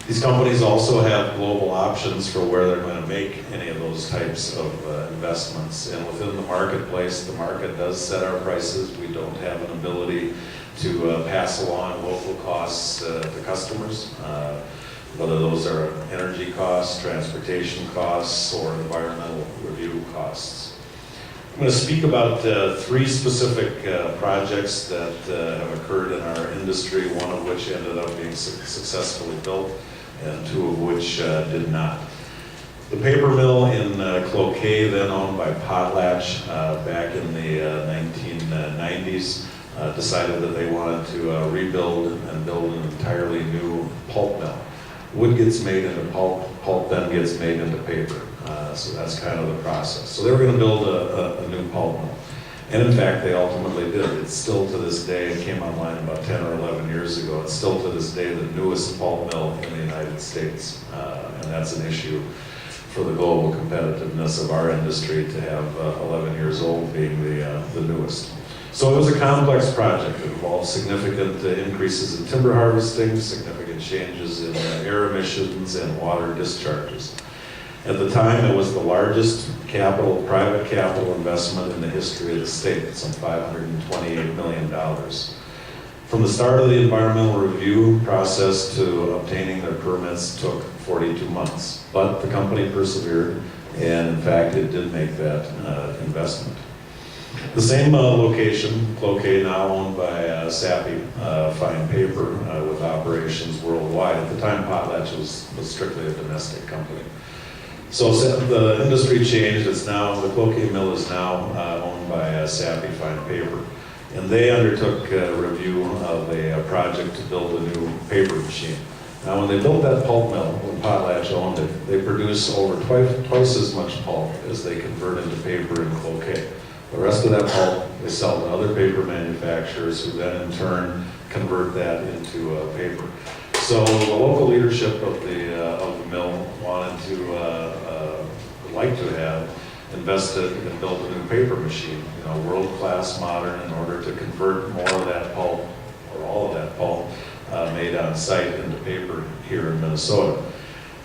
Speaker 13: These companies also have global options for where they're going to make any of those types of investments. And within the marketplace, the market does set our prices. We don't have an ability to pass along local costs to customers, whether those are energy costs, transportation costs, or environmental review costs. I'm going to speak about three specific projects that have occurred in our industry, one of which ended up being successfully built, and two of which did not. The paper mill in Cloquet, then owned by Potlatch back in the 1990s, decided that they wanted to rebuild and build an entirely new pulp mill. Wood gets made into pulp, pulp then gets made into paper. So that's kind of the process. So they were going to build a new pulp mill. And in fact, they ultimately did. It's still to this day, it came online about 10 or 11 years ago, it's still to this day the newest pulp mill in the United States. And that's an issue for the global competitiveness of our industry to have 11 years old being the newest. So it was a complex project. It involved significant increases in timber harvesting, significant changes in air emissions and water discharges. At the time, it was the largest private capital investment in the history of the state, some $528 million. From the start of the environmental review process to obtaining their permits took 42 months. But the company persevered, and in fact, it did make that investment. The same location, Cloquet, now owned by Sappi Fine Paper with operations worldwide. At the time, Potlatch was strictly a domestic company. So the industry changed. It's now, the Cloquet mill is now owned by Sappi Fine Paper. And they undertook a review of a project to build a new paper machine. Now, when they built that pulp mill, when Potlatch owned it, they produce over twice as much pulp as they convert into paper in Cloquet. The rest of that pulp they sell to other paper manufacturers who then in turn convert that into paper. So the local leadership of the mill wanted to, like to have invested and built a new paper machine, world-class modern, in order to convert more of that pulp, or all of that pulp, made on site into paper here in Minnesota.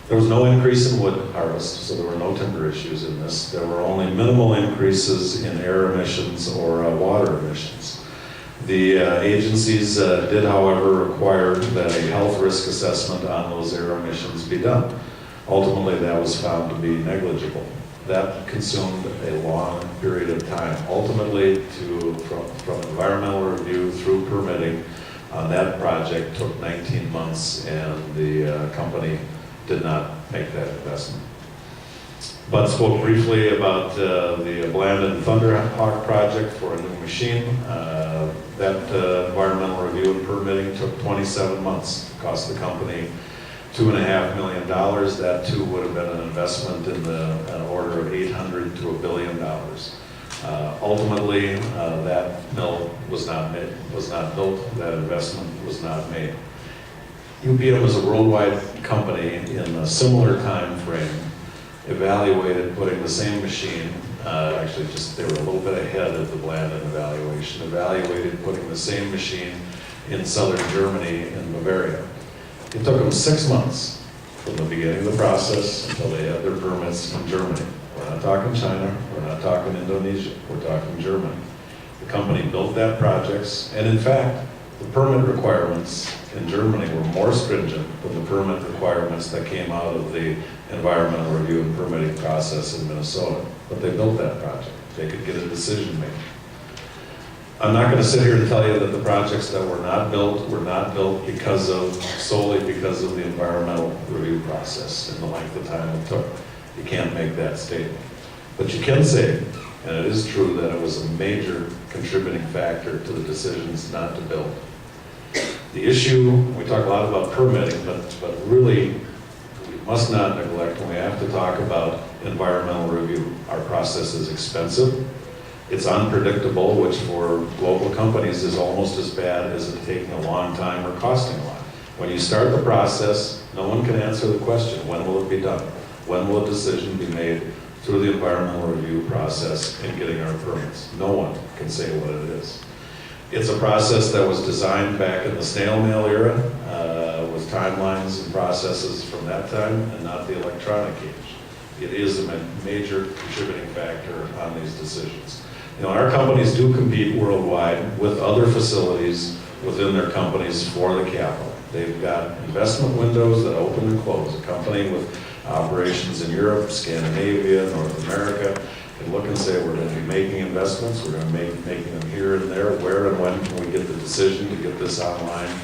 Speaker 13: There was no increase in wood harvest, so there were no timber issues in this. There were only minimal increases in air emissions or water emissions. The agencies did, however, require that a health risk assessment on those air emissions be done. Ultimately, that was found to be negligible. That consumed a long period of time. Ultimately, from environmental review through permitting on that project took 19 months, and the company did not make that investment. Bud spoke briefly about the Blandon Thunderhawk project for a new machine. That environmental review and permitting took 27 months. It cost the company $2.5 million. That too would have been an investment in the order of $800 to $1 billion. Ultimately, that mill was not built. That investment was not made. UPM is a worldwide company in a similar time frame, evaluated putting the same machine, they were a little bit ahead of the Blandon evaluation, evaluated putting the same machine in southern Germany in Bavaria. It took them 6 months from the beginning of the process until they had their permits from Germany. We're not talking China, we're not talking Indonesia, we're talking Germany. The company built that project, and in fact, the permit requirements in Germany were more stringent than the permit requirements that came out of the environmental review and permitting process in Minnesota. But they built that project. They could get a decision made. I'm not going to sit here and tell you that the projects that were not built solely because of the environmental review process and the length of time it took. You can't make that statement. But you can say, and it is true, that it was a major contributing factor to the decisions not to build. The issue, we talk a lot about permitting, but really we must not neglect when we have to talk about environmental review. Our process is expensive, it's unpredictable, which for global companies is almost as bad as it taking a long time or costing a lot. When you start the process, no one can answer the question, when will it be done? When will a decision be made through the environmental review process and getting our permits. No one can say what it is. It's a process that was designed back in the snail mail era, with timelines and processes from that time, and not the electronic age. It is a major contributing factor on these decisions. You know, our companies do compete worldwide with other facilities within their companies for the capital. They've got investment windows that open and close. A company with operations in Europe, Scandinavia, North America can look and say, we're going to be making investments, we're going to be making them here and there. Where and when can we get the decision to get this online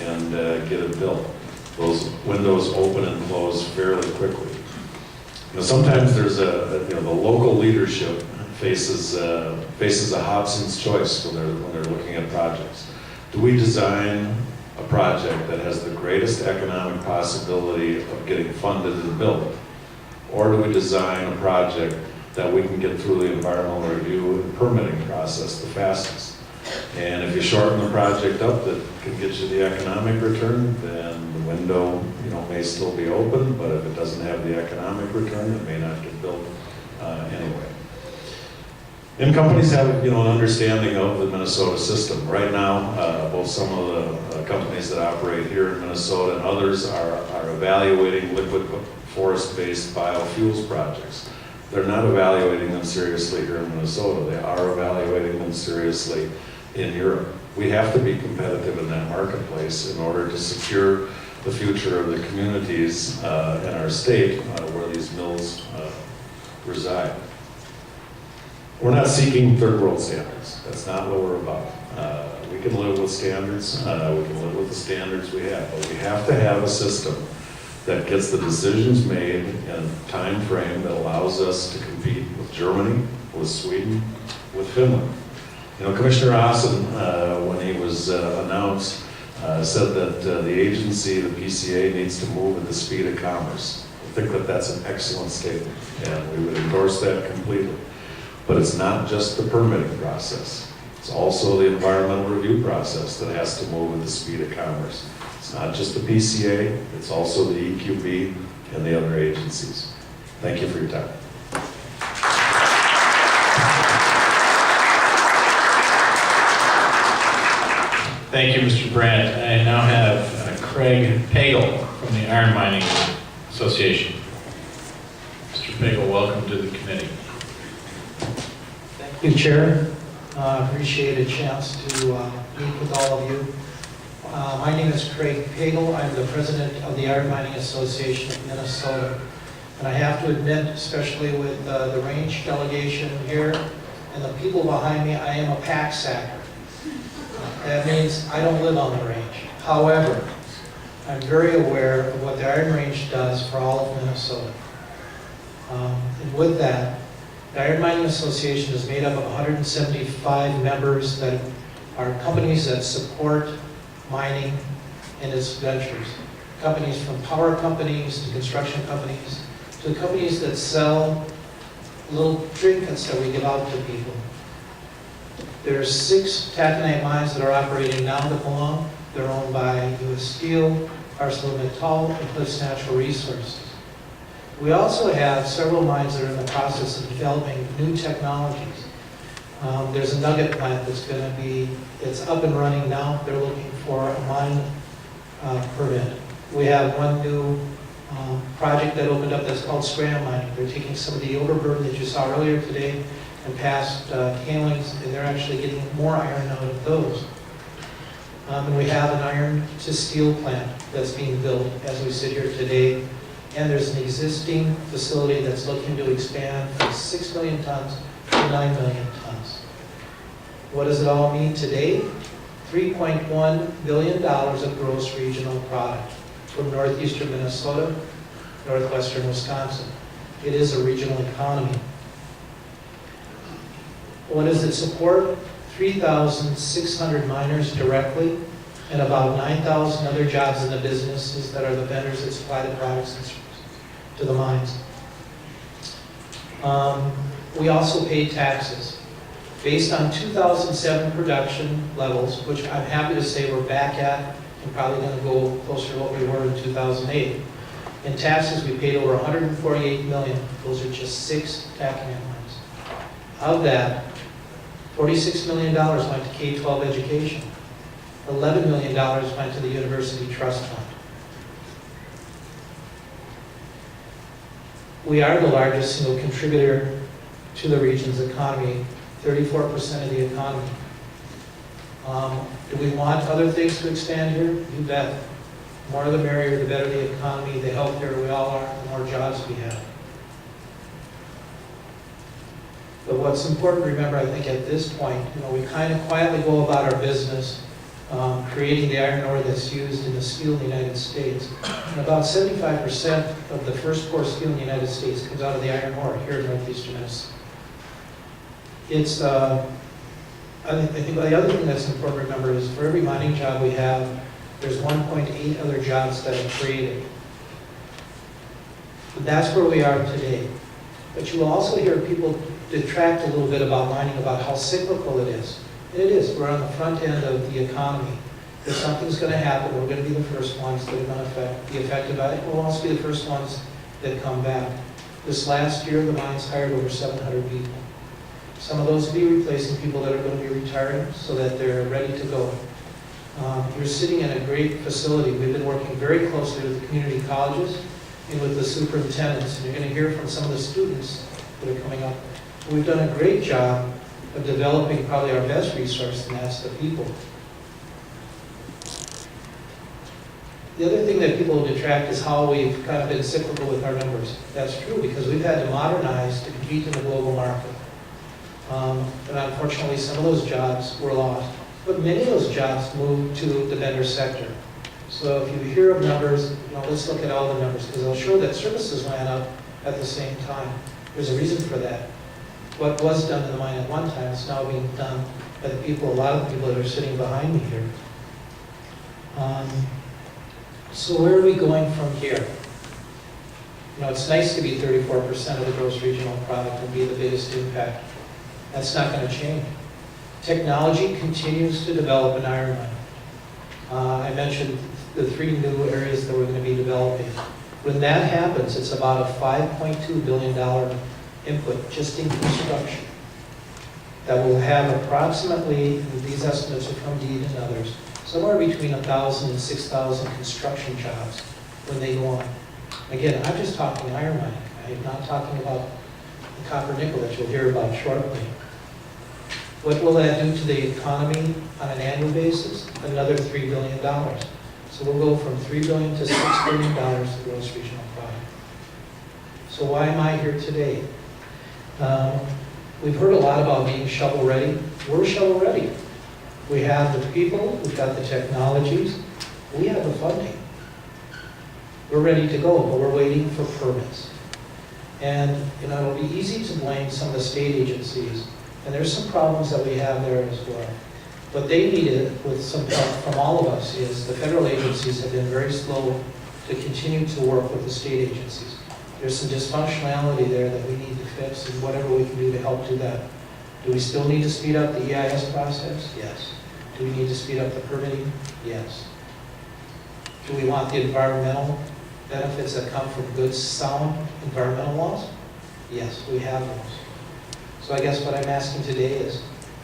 Speaker 13: and get it built? Those windows open and close fairly quickly. You know, sometimes there's the local leadership faces a Hobson's choice when they're looking at projects. Do we design a project that has the greatest economic possibility of getting funded and built? Or do we design a project that we can get through the environmental review and permitting process the fastest? And if you shorten the project up that can get you the economic return, then the window, may still be open, but if it doesn't have the economic return, it may not get built anyway. And companies have, an understanding of the Minnesota system. Right now, both some of the companies that operate here in Minnesota and others are evaluating liquid forest-based biofuels projects. They're not evaluating them seriously here in Minnesota. They are evaluating them seriously in Europe. We have to be competitive in that marketplace in order to secure the future of the communities in our state where these mills reside. We're not seeking third world standards. That's not what we're about. We can live with standards. We can live with the standards we have, but we have to have a system that gets the decisions made in a time frame that allows us to compete with Germany, with Sweden, with Finland. Commissioner Ossen, when he was announced, said that the agency, the PCA, needs to move at the speed of commerce. I think that that's an excellent statement, and we would endorse that completely. But it's not just the permitting process. It's also the environmental review process that has to move at the speed of commerce. It's not just the PCA, it's also the EQB and the other agencies. Thank you for your time.
Speaker 1: Thank you, Mr. Brandt. I now have Craig Pagel from the Iron Mining Association. Mr. Pagel, welcome to the committee.
Speaker 14: Thank you, Chair. Appreciate a chance to meet with all of you. My name is Craig Pagel. I'm the president of the Iron Mining Association of Minnesota. And I have to admit, especially with the range delegation here and the people behind me, I am a pack sacker. That means I don't live on the range. However, I'm very aware of what the Iron Range does for all of Minnesota. And with that, the Iron Mining Association is made up of 175 members that are companies that support mining and its ventures. Companies from power companies to construction companies to companies that sell little trinkets that we give out to people. There are 6 taconite mines that are operating now that belong. They're owned by U.S. Steel, ArcelorMittal, and Cliffs Natural Resources. We also have several mines that are in the process of developing new technologies. There's a nugget plant it's up and running now. They're looking for a mine permit. We have one new project that opened up that's called Scram Mining. They're taking some of the overburden that you saw earlier today and past tailings, and they're actually getting more iron out of those. And we have an iron to steel plant that's being built as we sit here today. And there's an existing facility that's looking to expand from 6 million tons to 9 million tons. What does it all mean today? $3.1 billion of gross regional product from northeastern Minnesota, northwestern Wisconsin. It is a regional economy. What does it support? 3,600 miners directly and about 9,000 other jobs in the businesses that are the vendors that supply the products and services to the mines. We also pay taxes. Based on 2007 production levels, which I'm happy to say we're back at and probably going to go closer to what we were in 2008. In taxes, we paid over $148 million. Those are just 6 tax lines. Of that, $46 million went to K-12 education. $11 million went to the University Trust Fund. We are the largest single contributor to the region's economy, 34% of the economy. Do we want other things to expand here? You bet. The more the merrier, the better the economy, the healthier we all are, the more jobs we have. But what's important to remember, I think, at this point, we kind of quietly go about our business, creating the iron ore that's used in the steel in the United States. And about 75% of the first pour steel in the United States comes out of the iron ore here in northeastern Minnesota. It's, I think the other thing that's important to remember is for every mining job we have, there's 1.8 other jobs that are created. But that's where we are today. But you will also hear people detract a little bit about mining, about how cyclical it is. And it is. We're on the front end of the economy. If something's going to happen, we're going to be the first ones that are going to be affected by it. We'll also be the first ones that come back. This last year, the mines hired over 700 people. Some of those will be replacing people that are going to be retiring so that they're ready to go. You're sitting in a great facility. We've been working very closely with the community colleges and with the superintendents. And you're going to hear from some of the students that are coming up. We've done a great job of developing probably our best resource, and that's the people. The other thing that people detract is how we've kind of been cyclical with our numbers. That's true, because we've had to modernize to compete in the global market. And unfortunately, some of those jobs were lost. But many of those jobs moved to the vendor sector. So if you hear of numbers, let's look at all the numbers, because they'll show that services went up at the same time. There's a reason for that. What was done in the mine at one time is now being done by the people, a lot of the people that are sitting behind me here. So where are we going from here? It's nice to be 34% of the gross regional product and be the biggest impact. That's not going to change. Technology continues to develop in iron mining. I mentioned the 3 new areas that we're going to be developing. When that happens, it's about a $5.2 billion input just in construction that will have approximately, these estimates are from Deed and others, somewhere between 1,000 and 6,000 construction jobs when they go on. Again, I'm just talking iron mining. I'm not talking about the copper nickel that you'll hear about shortly. What will that do to the economy on an annual basis? Another $3 billion. So we'll go from $3 billion to $6 billion to gross regional product. So why am I here today? We've heard a lot about being shovel ready. We're shovel ready. We have the people, we've got the technologies, we have the funding. We're ready to go, but we're waiting for permits. And it'll be easy to blame some of the state agencies, and there's some problems that we have there as well. What they needed, with some help from all of us, is the federal agencies have been very slow to continue to work with the state agencies. There's some dysfunctionality there that we need to fix, and whatever we can do to help do that. Do we still need to speed up the EIS process? Yes. Do we need to speed up the permitting? Yes. Do we want the environmental benefits that come from good, sound environmental laws? Yes, we have those. So I guess what I'm asking today is,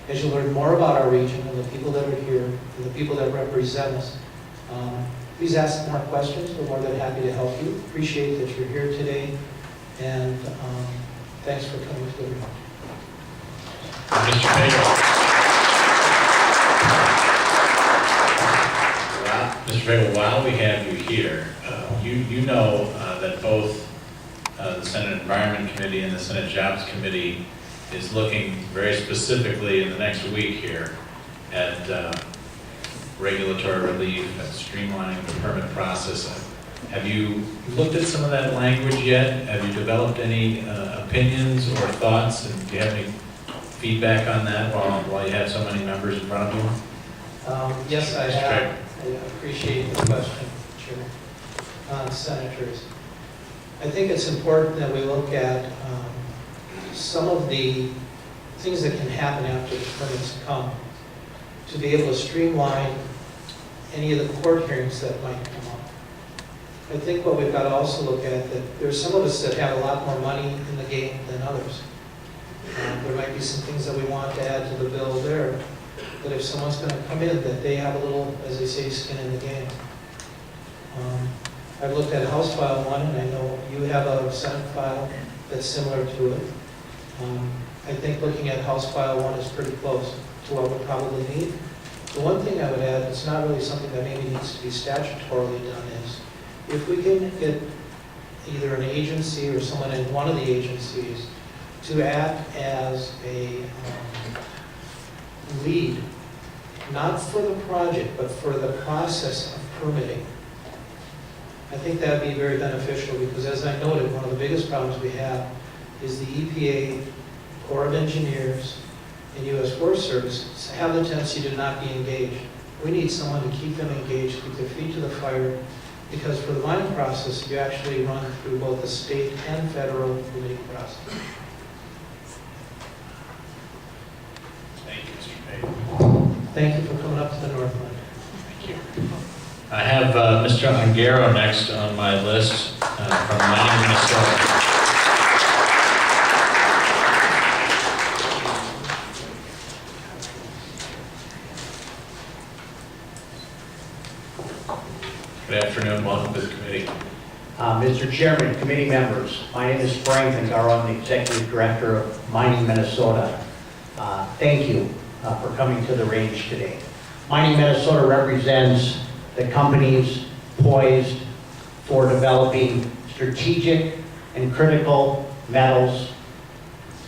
Speaker 14: as you learn more about our region and the people that are here and the people that represent us, please ask more questions. We're more than happy to help you. Appreciate that you're here today, and thanks for coming to the meeting.
Speaker 1: Mr. Pagel. Mr. Pagel, while we have you here, you know that both the Senate Environment Committee and the Senate Jobs Committee is looking very specifically in the next week here at regulatory relief and streamlining the permit process. Have you looked at some of that language yet? Have you developed any opinions or thoughts? And do you have any feedback on that while you have so many members in front of you?
Speaker 14: Yes, I have. I appreciate the question, Chair. Senators, I think it's important that we look at some of the things that can happen after the permits come to be able to streamline any of the court hearings that might come up. I think what we've got to also look at, that there's some of us that have a lot more money in the game than others. There might be some things that we want to add to the bill there, but if someone's going to come in, that they have a little, as they say, skin in the game. I've looked at House File 1, and I know you have a Senate file that's similar to it. I think looking at House File 1 is pretty close to what we probably need. The one thing I would add, it's not really something that maybe needs to be statutorily done, is if we can get either an agency or someone in one of the agencies to act as a lead, not for the project, but for the process of permitting. I think that would be very beneficial, because as I noted, one of the biggest problems we have is the EPA, Corps of Engineers, and U.S. Forest Service have the tendency to not be engaged. We need someone to keep them engaged, keep their feet to the fire, because for the mining process, you actually run through both the state and federal permitting process.
Speaker 1: Thank you, Mr. Payne.
Speaker 14: Thank you for coming up to the Northland.
Speaker 1: Thank you. I have Mr. Ongaro next on my list from Mining, Minnesota. Good afternoon, welcome to the committee.
Speaker 15: Mr. Chairman, committee members, my name is Frank Ongaro. I'm the Executive Director of Mining Minnesota. Thank you for coming to the range today. Mining Minnesota represents the companies poised for developing strategic and critical metals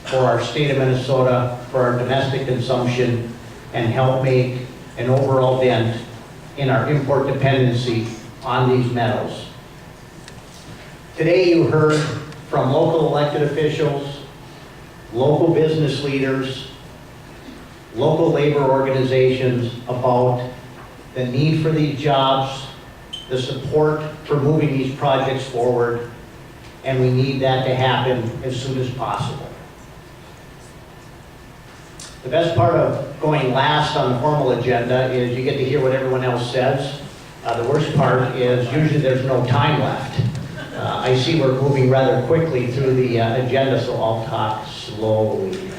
Speaker 15: for our state of Minnesota, for our domestic consumption, and help make an overall dent in our import dependency on these metals. Today you heard from local elected officials, local business leaders, local labor organizations about the need for these jobs, the support for moving these projects forward, and we need that to happen as soon as possible. The best part of going last on the formal agenda is you get to hear what everyone else says. The worst part is usually there's no time left. I see we're moving rather quickly through the agenda, so I'll talk slowly.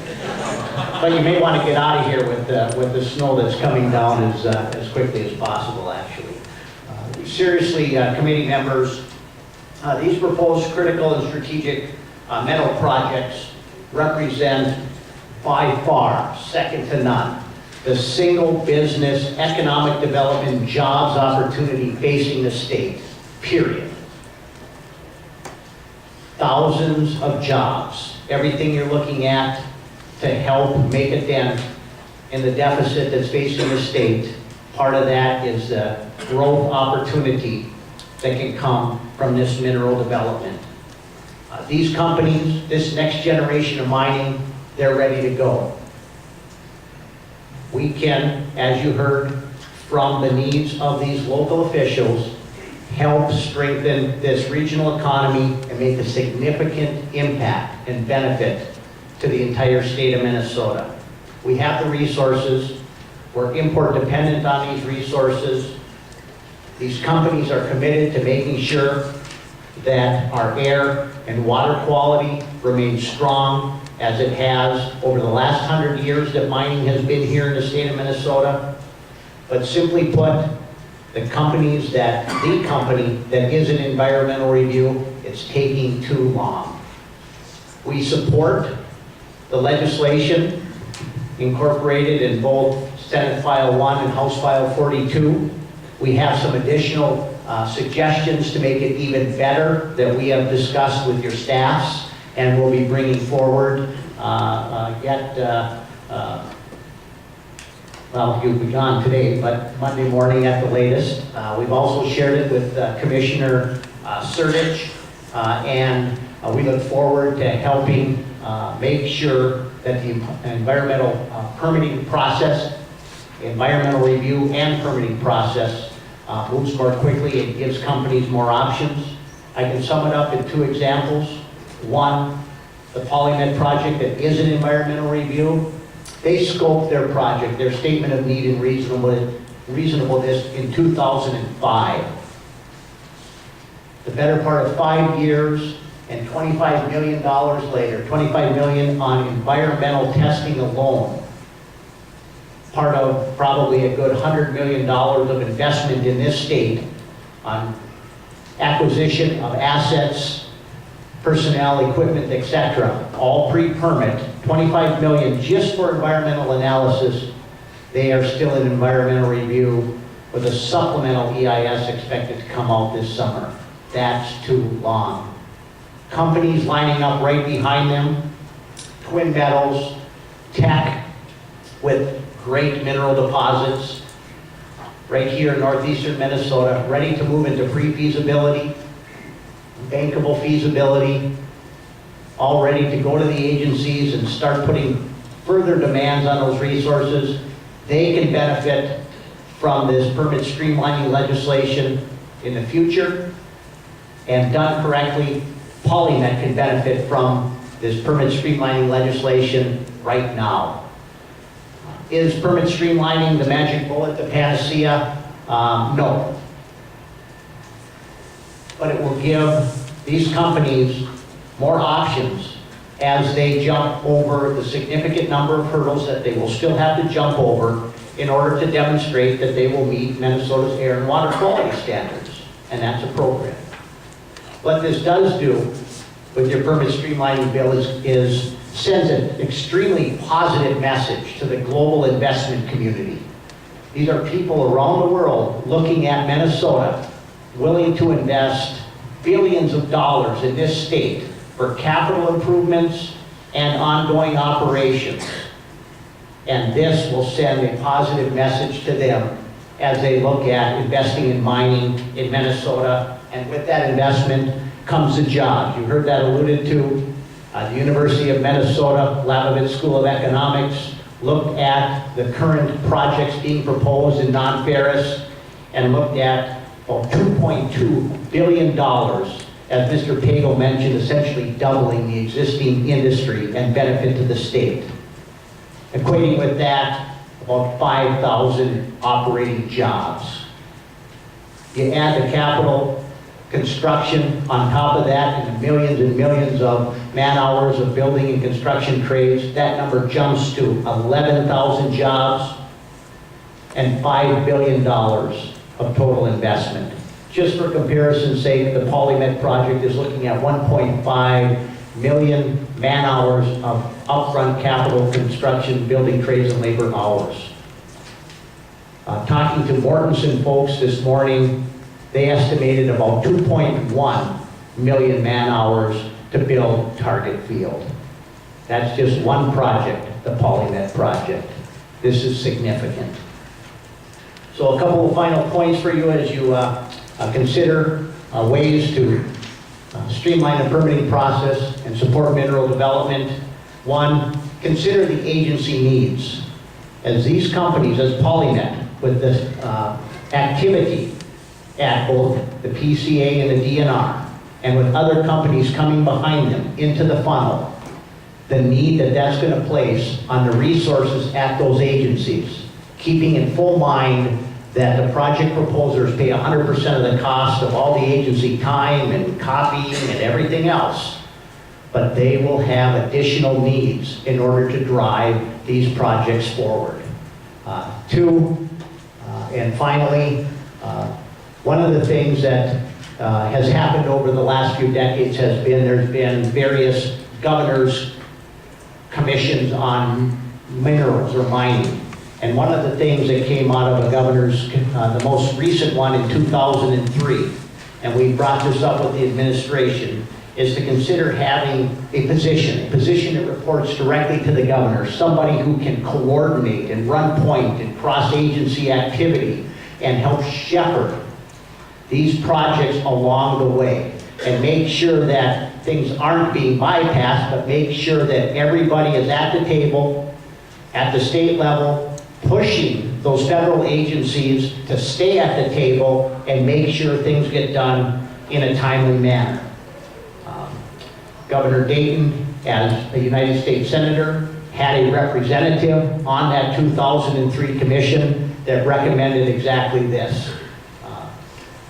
Speaker 15: But you may want to get out of here with the snow that's coming down as quickly as possible, actually. Seriously, committee members, these proposed critical and strategic metal projects represent by far, second to none, the single business economic development jobs opportunity facing the state, period. Thousands of jobs, everything you're looking at to help make a dent in the deficit that's facing the state. Part of that is the growth opportunity that can come from this mineral development. These companies, this next generation of mining, they're ready to go. We can, as you heard from the needs of these local officials, help strengthen this regional economy and make a significant impact and benefit to the entire state of Minnesota. We have the resources. We're import dependent on these resources. These companies are committed to making sure that our air and water quality remains strong as it has over the last 100 years that mining has been here in the state of Minnesota. But simply put, the company that gives an environmental review, it's taking too long. We support the legislation incorporated in both Senate File 1 and House File 42. We have some additional suggestions to make it even better that we have discussed with your staffs and we'll be bringing forward well, you'll be gone today, but Monday morning at the latest. We've also shared it with Commissioner Surdich, and we look forward to helping make sure that the environmental permitting process, environmental review and permitting process moves more quickly and gives companies more options. I can sum it up in two examples. One, the PolyMed project that is an environmental review. They scoped their project, their statement of need and reasonableness in 2005. better part of 5 years, and $25 million later, $25 million on environmental testing alone, part of probably a good $100 million of investment in this state on acquisition of assets, personnel, equipment, etc., all pre-permit, $25 million just for environmental analysis. They are still in environmental review with a supplemental EIS expected to come out this summer. That's too long. Companies lining up right behind them, Twin Metals, Tech, with great mineral deposits, right here in northeastern Minnesota, ready to move into pre-feasibility, bankable feasibility, all ready to go to the agencies and start putting further demands on those resources. They can benefit from this permit streamlining legislation in the future, and done correctly, PolyNet can benefit from this permit streamlining legislation right now. Is permit streamlining the magic bullet, the panacea? No. But it will give these companies more options as they jump over the significant number of hurdles that they will still have to jump over in order to demonstrate that they will meet Minnesota's air and water quality standards, and that's appropriate. What this does do with your permit streamlining bill is sends an extremely positive message to the global investment community. These are people around the world looking at Minnesota, willing to invest billions of dollars in this state for capital improvements and ongoing operations. And this will send a positive message to them as they look at investing in mining in Minnesota. And with that investment comes the jobs. You heard that alluded to. The University of Minnesota, Labovitz School of Economics, looked at the current projects being proposed in non-ferrous and looked at $2.2 billion, as Mr. Pagel mentioned, essentially doubling the existing industry and benefit to the state. Equating with that, about 5,000 operating jobs. You add the capital construction on top of that, and the millions and millions of man-hours of building and construction trades, that number jumps to 11,000 jobs and $5 billion of total investment. Just for comparison's sake, the PolyMet project is looking at 1.5 million man-hours of upfront capital construction, building trades, and labor hours. Talking to Mortensen folks this morning, they estimated about 2.1 million man-hours to build Target Field. That's just one project, the PolyMet project. This is significant. So a couple of final points for you as you consider ways to streamline the permitting process and support mineral development. One, consider the agency needs. As these companies, as PolyNet, with this activity at both the PCA and the DNR, and with other companies coming behind them into the funnel, the need that that's going to place on the resources at those agencies, keeping in full mind that the project proposers pay 100% of the cost of all the agency time and copying and everything else, but they will have additional needs in order to drive these projects forward. Two, and finally, one of the things that has happened over the last few decades has been there's been various governors' commissions on minerals or mining. And one of the things that came out of a governor's, the most recent one in 2003, and we brought this up with the administration, is to consider having a position that reports directly to the governor, somebody who can coordinate and run point and cross-agency activity and help shepherd these projects along the way and make sure that things aren't being bypassed, but make sure that everybody is at the table, at the state level, pushing those federal agencies to stay at the table and make sure things get done in a timely manner. Governor Dayton, as a United States Senator, had a representative on that 2003 commission that recommended exactly this.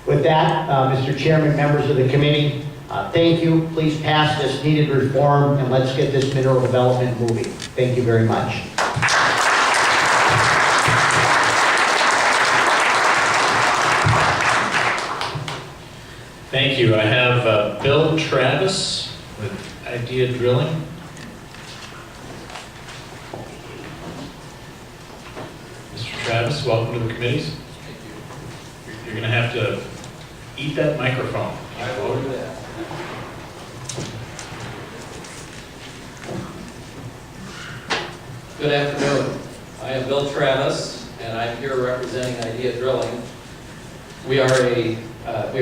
Speaker 15: With that, Mr. Chairman, members of the committee, thank you. Please pass this needed reform and let's get this mineral development moving. Thank you very much.
Speaker 1: Thank you. I have Bill Travis with Idea Drilling. Mr. Travis, welcome to the committees. You're going to have to eat that microphone.
Speaker 5: I will do that. Good afternoon. I am Bill Travis, and I'm here representing Idea Drilling. We are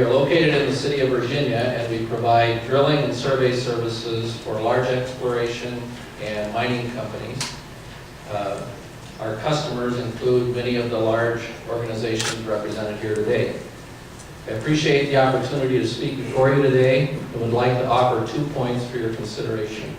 Speaker 5: located in the city of Virginia, and we provide drilling and survey services for large exploration and mining companies. Our customers include many of the large organizations represented here today. I appreciate the opportunity to speak before you today and would like to offer 2 points for your consideration.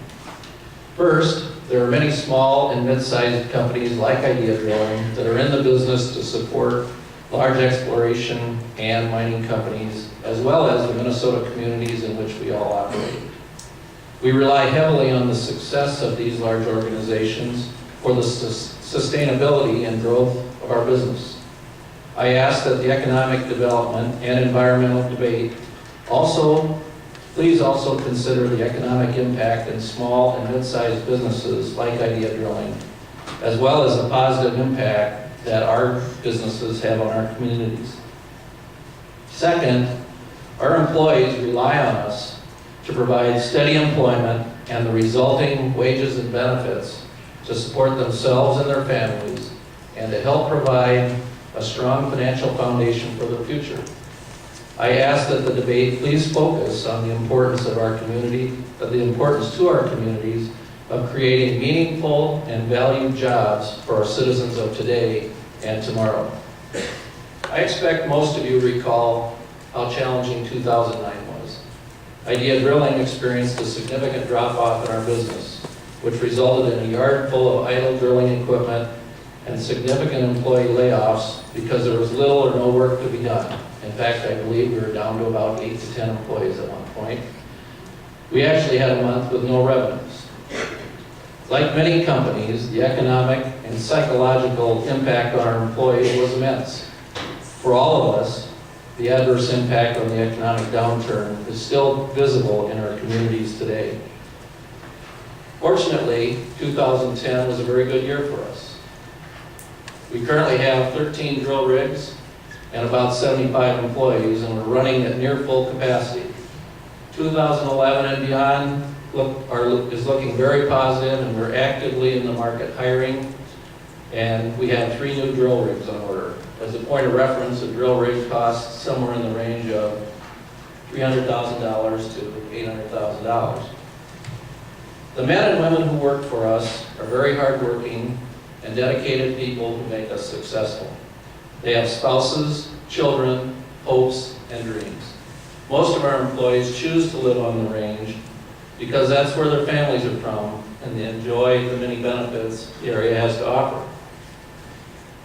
Speaker 5: First, there are many small and mid-sized companies like Idea Drilling that are in the business to support large exploration and mining companies, as well as the Minnesota communities in which we all operate. We rely heavily on the success of these large organizations for the sustainability and growth of our business. I ask that the economic development and environmental debate please also consider the economic impact in small and mid-sized businesses like Idea Drilling, as well as the positive impact that our businesses have on our communities. Second, our employees rely on us to provide steady employment and the resulting wages and benefits to support themselves and their families, and to help provide a strong financial foundation for the future. I ask that the debate please focus on the importance of our community, the importance to our communities of creating meaningful and valued jobs for our citizens of today and tomorrow. I expect most of you recall how challenging 2009 was. Idea Drilling experienced a significant drop-off in our business, which resulted in a yard full of idle drilling equipment and significant employee layoffs because there was little or no work to be done. In fact, I believe we were down to about 8 to 10 employees at one point. We actually had a month with no revenues. Like many companies, the economic and psychological impact on our employees was immense. For all of us, the adverse impact on the economic downturn is still visible in our communities today. Fortunately, 2010 was a very good year for us. We currently have 13 drill rigs and about 75 employees, and we're running at near full capacity. 2011 and beyond is looking very positive, and we're actively in the market hiring, and we have 3 new drill rigs on order. As a point of reference, a drill rig costs somewhere in the range of $300,000 to $800,000. The men and women who work for us are very hardworking and dedicated people who make us successful. They have spouses, children, hopes, and dreams. Most of our employees choose to live on the range because that's where their families are from and they enjoy the many benefits the area has to offer.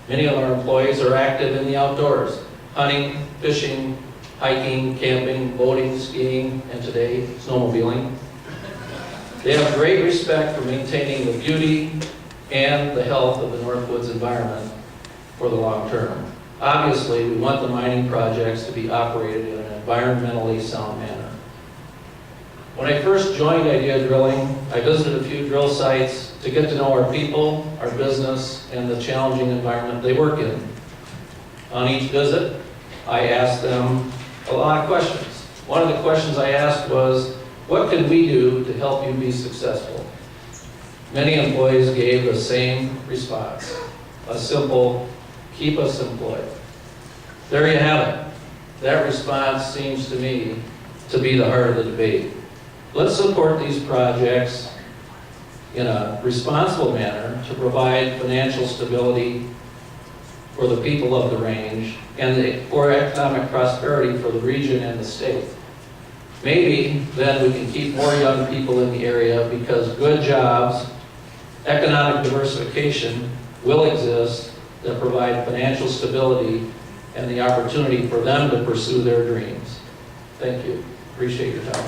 Speaker 5: Many of our employees are active in the outdoors, hunting, fishing, hiking, camping, boating, skiing, and today, snowmobiling. They have great respect for maintaining the beauty and the health of the Northwoods environment for the long term. Obviously, we want the mining projects to be operated in an environmentally sound manner. When I first joined Idea Drilling, I visited a few drill sites to get to know our people, our business, and the challenging environment they work in. On each visit, I asked them a lot of questions. One of the questions I asked was, what can we do to help you be successful? Many employees gave the same response, a simple, keep us employed. There you have it. That response seems to me to be the heart of the debate. Let's support these projects in a responsible manner to provide financial stability for the people of the range and for economic prosperity for the region and the state. Maybe then we can keep more young people in the area because good jobs, economic diversification will exist that provide financial stability and the opportunity for them to pursue their dreams. Thank you. Appreciate your time.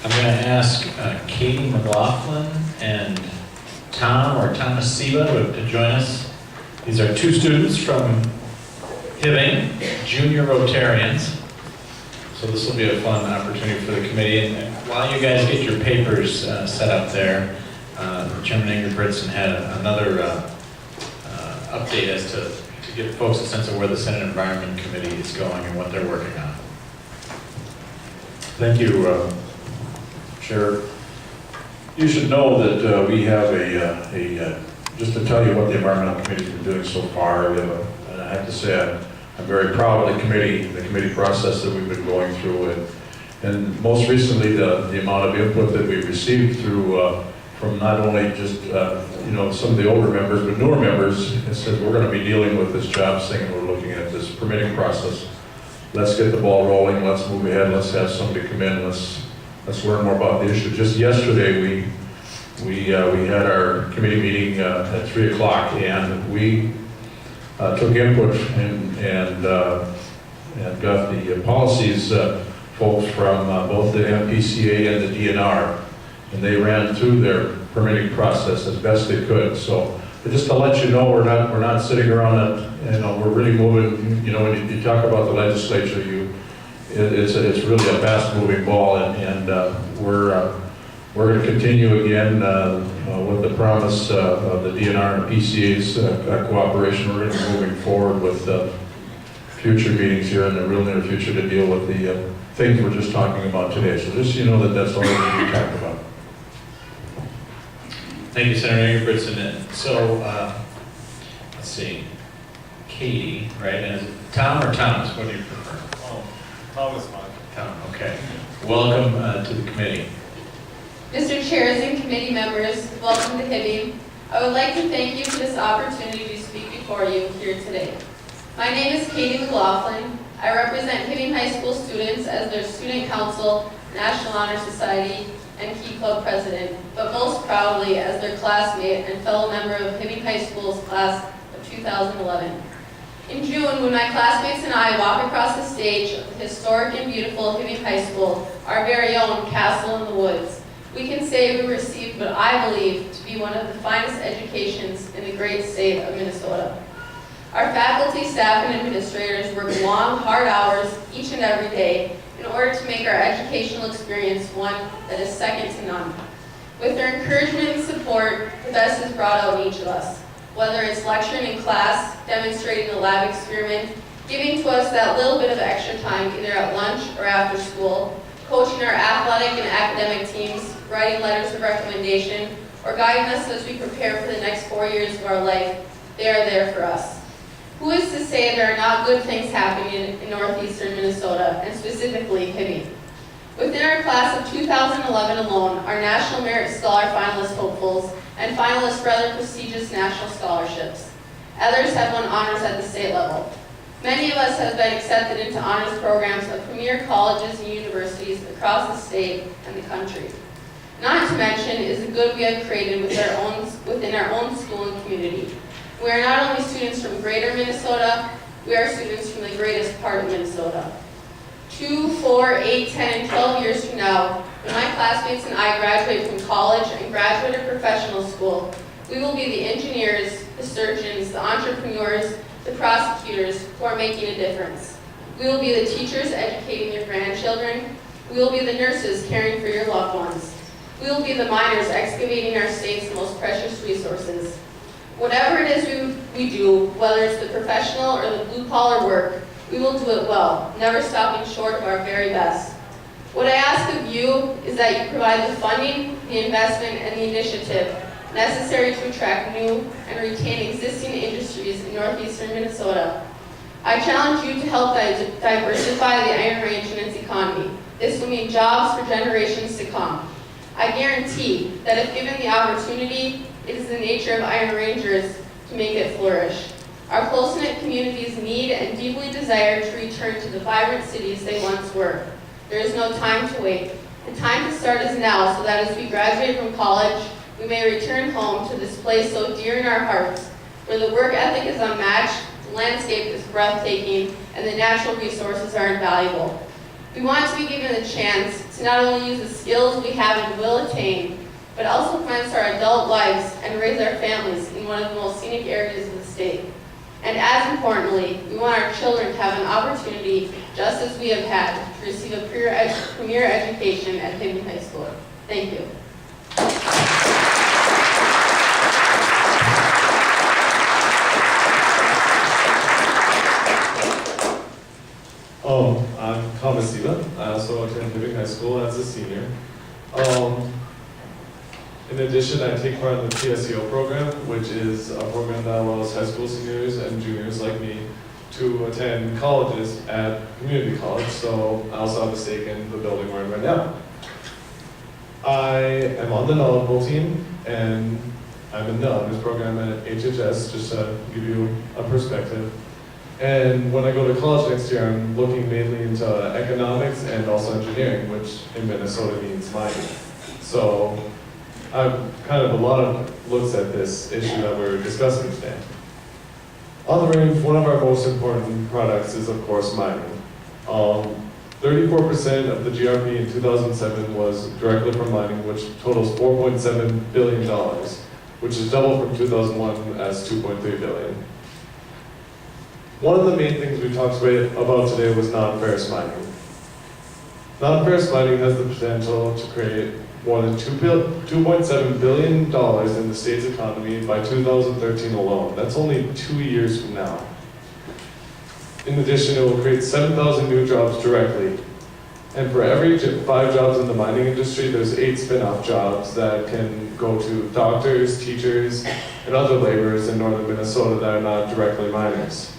Speaker 1: I'm going to ask Katie McLaughlin and Thomas Siba to join us. These are two students from Hibbing, junior Rotarians. So this will be a fun opportunity for the committee. And while you guys get your papers set up there, Chairman Ingebrigtsen had another update as to give folks a sense of where the Senate Environment Committee is going and what they're working on.
Speaker 10: Thank you, Chair. You should know that we have just to tell you what the Environmental Committee's been doing so far, we have and I have to say I'm very proud of the committee process that we've been going through, and most recently the amount of input that we've received through from not only just some of the older members, but newer members. It says we're going to be dealing with this job thing, and we're looking at this permitting process. Let's get the ball rolling. Let's move ahead. Let's have somebody come in. Let's learn more about the issue. Just yesterday, we had our committee meeting at 3 o'clock, and we took input and got the policies folks from both the MPCA and the DNR, and they ran through their permitting process as best they could. So just to let you know, we're not sitting around and we're really moving. When you talk about the legislature, it's really a fast-moving ball, and we're going to continue again with the promise of the DNR and the PCA's cooperation. We're going to be moving forward with future meetings here in the real near future to deal with the things we're just talking about today. So just that's all that we talked about.
Speaker 1: Thank you, Senator Ingebrigtsen. So, let's see, Katie, right? And is it Tom or Thomas? What do you prefer?
Speaker 16: Oh, Thomas.
Speaker 1: Tom, okay. Welcome to the committee.
Speaker 17: Mr. Chairs and committee members, welcome to Hibbing. I would like to thank you for this opportunity to speak before you here today. My name is Katie McLaughlin. I represent Hibbing High School students as their Student Council, National Honor Society, and Key Club President, but most proudly as their classmate and fellow member of Hibbing High School's class of 2011. In June, when my classmates and I walk across the stage of the historic and beautiful Hibbing High School, our very own castle in the woods, we can say we received what I believe to be one of the finest educations in the great state of Minnesota. Our faculty, staff, and administrators work long, hard hours each and every day in order to make our educational experience one that is second to none. With their encouragement and support, the best is brought out in each of us. Whether it's lecturing in class, demonstrating a lab experiment, giving to us that little bit of extra time either at lunch or after school, coaching our athletic and academic teams, writing letters of recommendation, or guiding us as we prepare for the next 4 years of our life, they are there for us. Who is to say there are not good things happening in northeastern Minnesota, and specifically Hibbing? Within our class of 2011 alone, our National Merit Scholar finalist hopefuls and finalists for other prestigious national scholarships. Others have won honors at the state level. Many of us have been accepted into honors programs of premier colleges and universities across the state and the country. Not to mention is the good we have created within our own school and community. We are not only students from greater Minnesota, we are students from the greatest part of Minnesota. 2, 4, 8, 10, and 12 years from now, when my classmates and I graduate from college and graduate or professional school, we will be the engineers, the surgeons, the entrepreneurs, the prosecutors who are making a difference. We will be the teachers educating your grandchildren. We will be the nurses caring for your loved ones. We will be the miners excavating our state's most precious resources. Whatever it is we do, whether it's the professional or the blue-collar work, we will do it well, never stopping short of our very best. What I ask of you is that you provide the funding, the investment, and the initiative necessary to attract new and retain existing industries in northeastern Minnesota. I challenge you to help diversify the Iron Range and its economy. This will mean jobs for generations to come. I guarantee that if given the opportunity, it is the nature of Iron Rangers to make it flourish. Our close-knit communities need and deeply desire to return to the vibrant cities they once were. There is no time to wait. The time to start is now, so that as we graduate from college, we may return home to this place so dear in our hearts, where the work ethic is unmatched, the landscape is breathtaking, and the natural resources are invaluable. We want to be given the chance to not only use the skills we have and will attain, but also commence our adult lives and raise our families in one of the most scenic areas of the state. And as importantly, we want our children to have an opportunity, just as we have had, to receive a premier education at Hibbing High School. Thank you.
Speaker 16: I'm Thomas Siva. I also attend Hibbing High School as a senior. In addition, I take part in the PSEO program, which is a program that allows high school seniors and juniors like me to attend colleges at community college. So I also have a stake in the building we're in right now. I am on the knowledgeable team, and I'm in the honors program at HHS, just to give you a perspective. And when I go to college next year, I'm looking mainly into economics and also engineering, which in Minnesota means mining. So I've kind of a lot of looks at this issue that we're discussing today. On the range, one of our most important products is, of course, mining. 34% of the GRP in 2007 was directly from mining, which totals $4.7 billion, which is double from 2001 as $2.3 billion. One of the main things we talked about today was non-ferrous mining. Non-ferrous mining has the potential to create more than $2.7 billion in the state's economy by 2013 alone. That's only 2 years from now. In addition, it will create 7,000 new jobs directly. And for every 5 jobs in the mining industry, there's 8 spin-off jobs that can go to doctors, teachers, and other laborers in northern Minnesota that are not directly miners.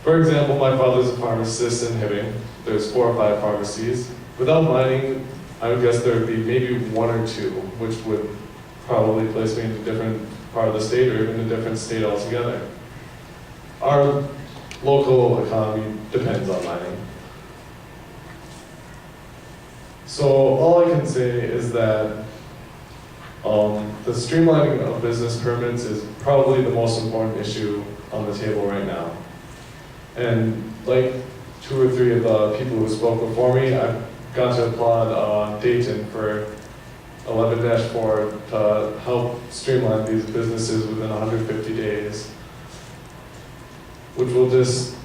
Speaker 16: For example, my father's a pharmacist in Hibbing. There's 4 or 5 pharmacies. Without mining, I would guess there would be maybe 1 or 2, which would probably place me in a different part of the state or even a different state altogether. Our local economy depends on mining. So all I can say is that the streamlining of business permits is probably the most important issue on the table right now. And like 2 or 3 of the people who spoke before me, I've got to applaud Dayton for 11-4 to help streamline these businesses within 150 days, which will just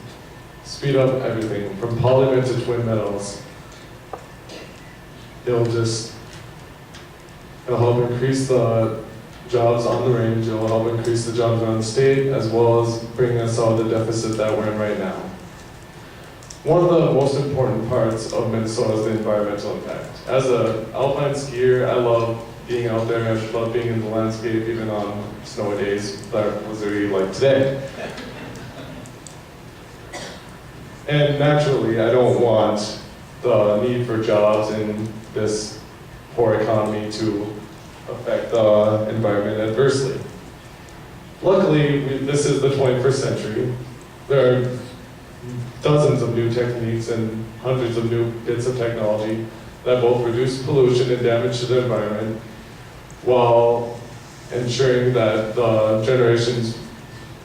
Speaker 16: speed up everything from Polymer to Twin Metals. It'll help increase the jobs on the range, it'll help increase the jobs around the state, as well as bring us out of the deficit that we're in right now. One of the most important parts of Minnesota is the environmental impact. As an alpine skier, I love being out there, I love being in the landscape, even on snowy days, that was really like today. And naturally, I don't want the need for jobs in this poor economy to affect the environment adversely. Luckily, this is the 21st century. There are dozens of new techniques and hundreds of new bits of technology that both reduce pollution and damage to the environment while ensuring that the generations,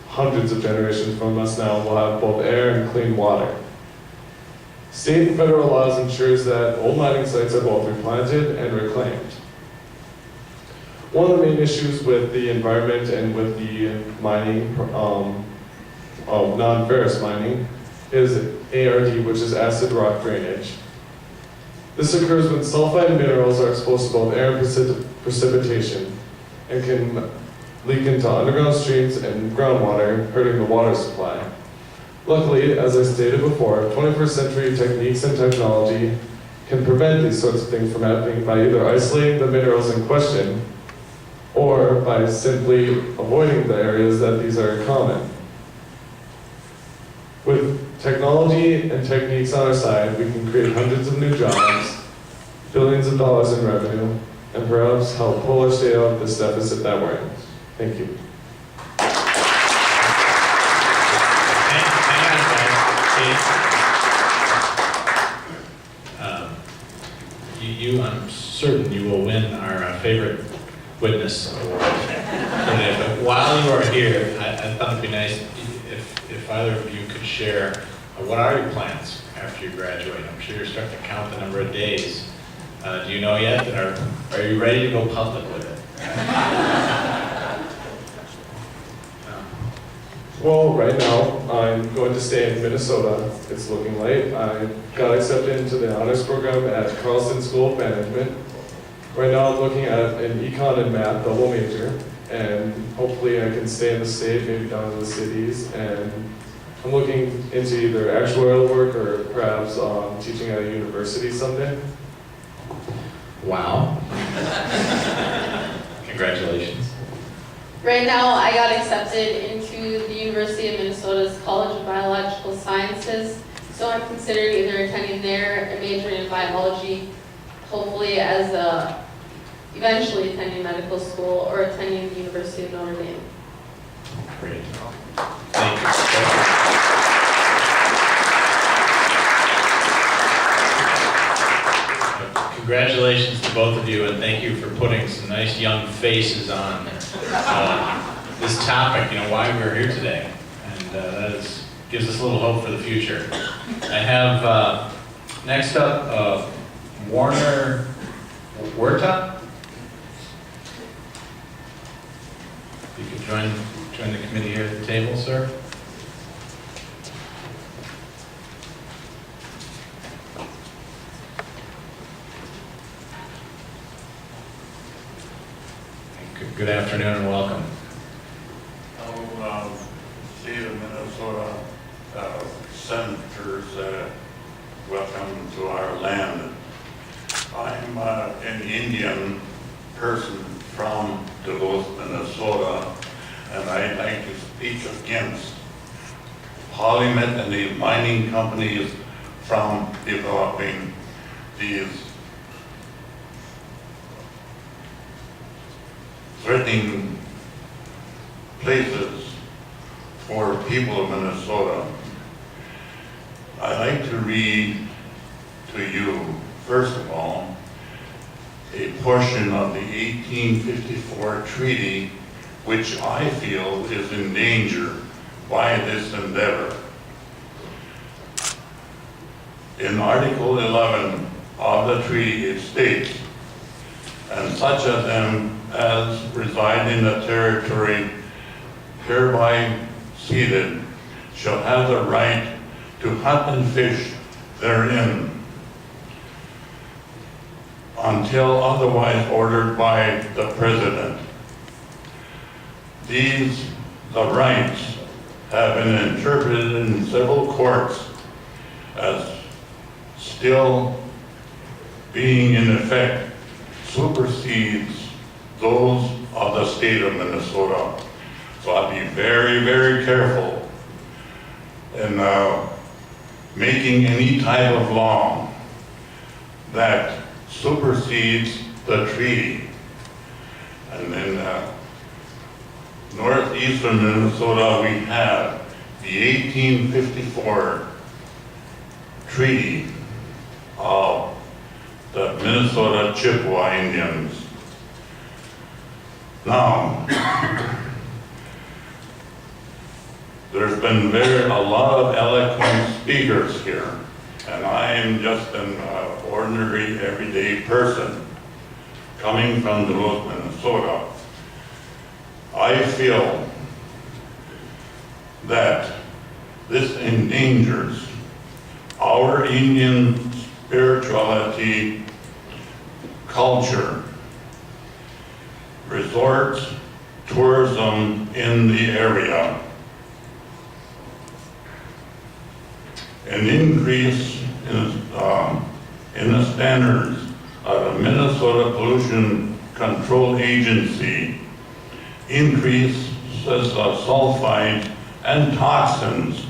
Speaker 16: hundreds of generations from us now, will have both air and clean water. State and federal laws ensures that old mining sites are both replanted and reclaimed. One of the main issues with the environment and with the mining, of non-ferrous mining, is ARD, which is acid rock drainage. This occurs when sulfide minerals are exposed to both air and precipitation and can leak into underground streams and groundwater, hurting the water supply. Luckily, as I stated before, 21st century techniques and technology can prevent these sorts of things from happening by either isolating the minerals in question or by simply avoiding the areas that these are common. With technology and techniques on our side, we can create hundreds of new jobs, billions of dollars in revenue, and perhaps help pull our state out of this deficit that we're in. Thank you.
Speaker 1: certain you will win our favorite witness award today. But while you are here, I thought it'd be nice if either of you could share what are your plans after you graduate. I'm sure you're starting to count the number of days. Do you know yet? And are you ready to go public with it?
Speaker 16: Well, right now, I'm going to stay in Minnesota. It's looking like. I got accepted into the honors program at Carlson School of Management. Right now, I'm looking at an econ and math double major, and hopefully I can stay in the state, maybe down in the cities, and I'm looking into either actuarial work or perhaps teaching at a university someday.
Speaker 1: Wow. Congratulations.
Speaker 17: Right now, I got accepted into the University of Minnesota's College of Biological Sciences, so I'm considering either attending there and majoring in biology, hopefully as eventually attending medical school or attending the University of Notre Dame.
Speaker 1: Great. Thank you. Congratulations to both of you, and thank you for putting some nice young faces on this topic, why we're here today. And that gives us a little hope for the future. I have next up Warner Huerta. You could join the committee here at the table, sir. Good afternoon and welcome.
Speaker 18: State of Minnesota senators, welcome to our land. I'm an Indian person from Duluth, Minnesota, and I'd like to speak against Polymet and the mining companies from developing these threatening places for people of Minnesota. I'd like to read to you, first of all, a portion of the 1854 treaty which I feel is in danger by this endeavor. In Article 11 of the treaty it states, "And such of them as reside in the territory hereby ceded shall have the right to hunt and fish therein until otherwise ordered by the President. These, the rights, have been interpreted in several courts as still being in effect supersedes those of the state of Minnesota." So I'll be very, very careful in making any type of law that supersedes the treaty. And in northeastern Minnesota, we have the 1854 Treaty of the Minnesota Chippewa Indians. Now, there's been a lot of eloquent speakers here, and I am just an ordinary, everyday person coming from Duluth, Minnesota. I feel that this endangers our Indian spirituality, culture, resorts, tourism in the area. An increase in the standards of the Minnesota Pollution Control Agency increases of sulfide and toxins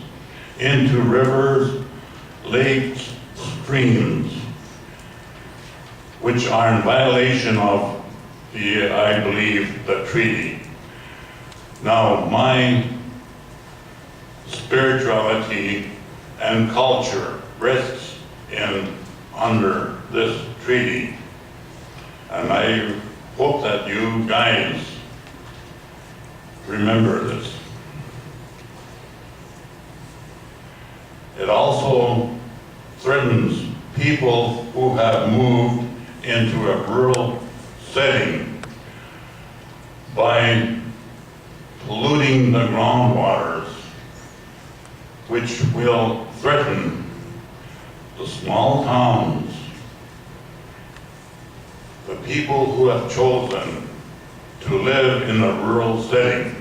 Speaker 18: into rivers, lakes, streams, which are in violation of I believe, the treaty. Now, my spirituality and culture rests under this treaty. And I hope that you guys remember this. It also threatens people who have moved into a rural setting by polluting the groundwaters, which will threaten the small towns, the people who have chosen to live in a rural setting.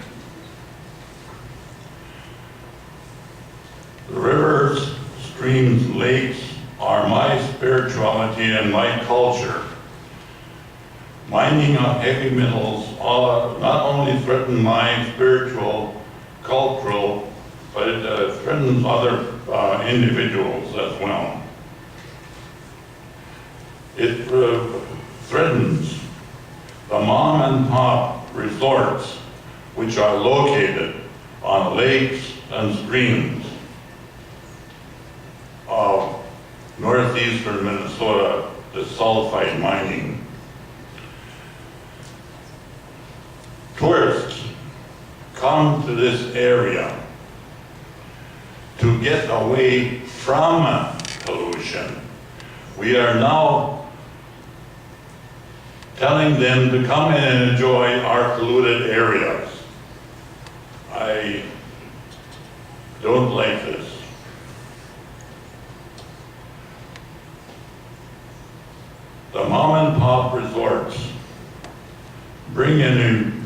Speaker 18: The rivers, streams, lakes are my spirituality and my culture. Mining of heavy metals not only threaten my spiritual, cultural, but it threatens other individuals as well. It threatens the mom and pop resorts which are located on lakes and streams of northeastern Minnesota, the sulfide mining. Tourists come to this area to get away from pollution. We are now telling them to come in and enjoy our polluted areas. I don't like this. The mom and pop resorts bring in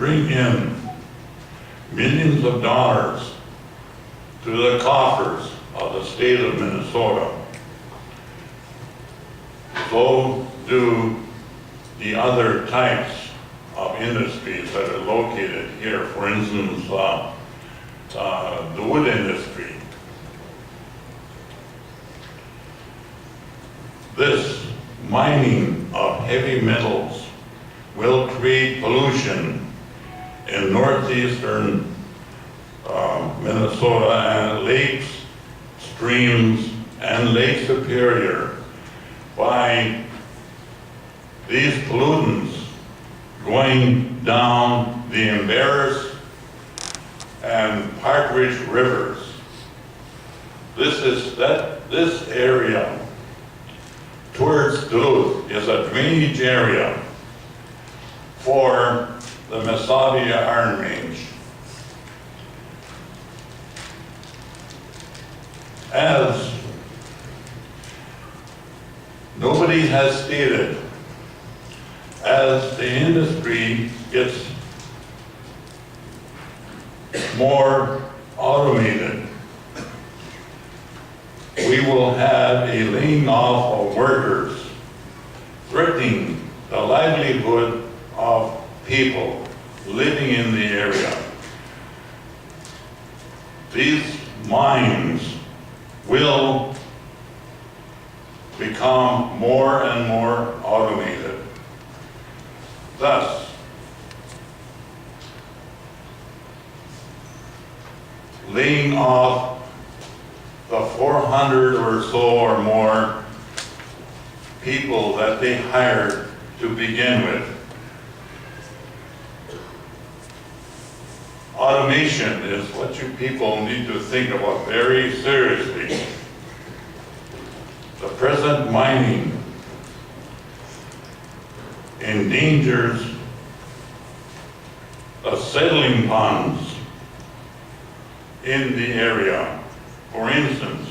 Speaker 18: millions of dollars to the coffers of the state of Minnesota. So do the other types of industries that are located here. For instance, the wood industry. This mining of heavy metals will create pollution in northeastern Minnesota and lakes, streams, and Lake Superior by these pollutants going down the Embarrass and Partridge rivers. This area towards Duluth is a drainage area for the Mesabi Iron Range. As nobody has stated, as the industry gets more automated, we will have a laying off of workers, threatening the livelihood of people living in the area. These mines will become more and more automated. Thus, laying off the 400 or so or more people that they hired to begin with. Automation is what you people need to think about very seriously. The present mining endangers the settling ponds in the area. For instance,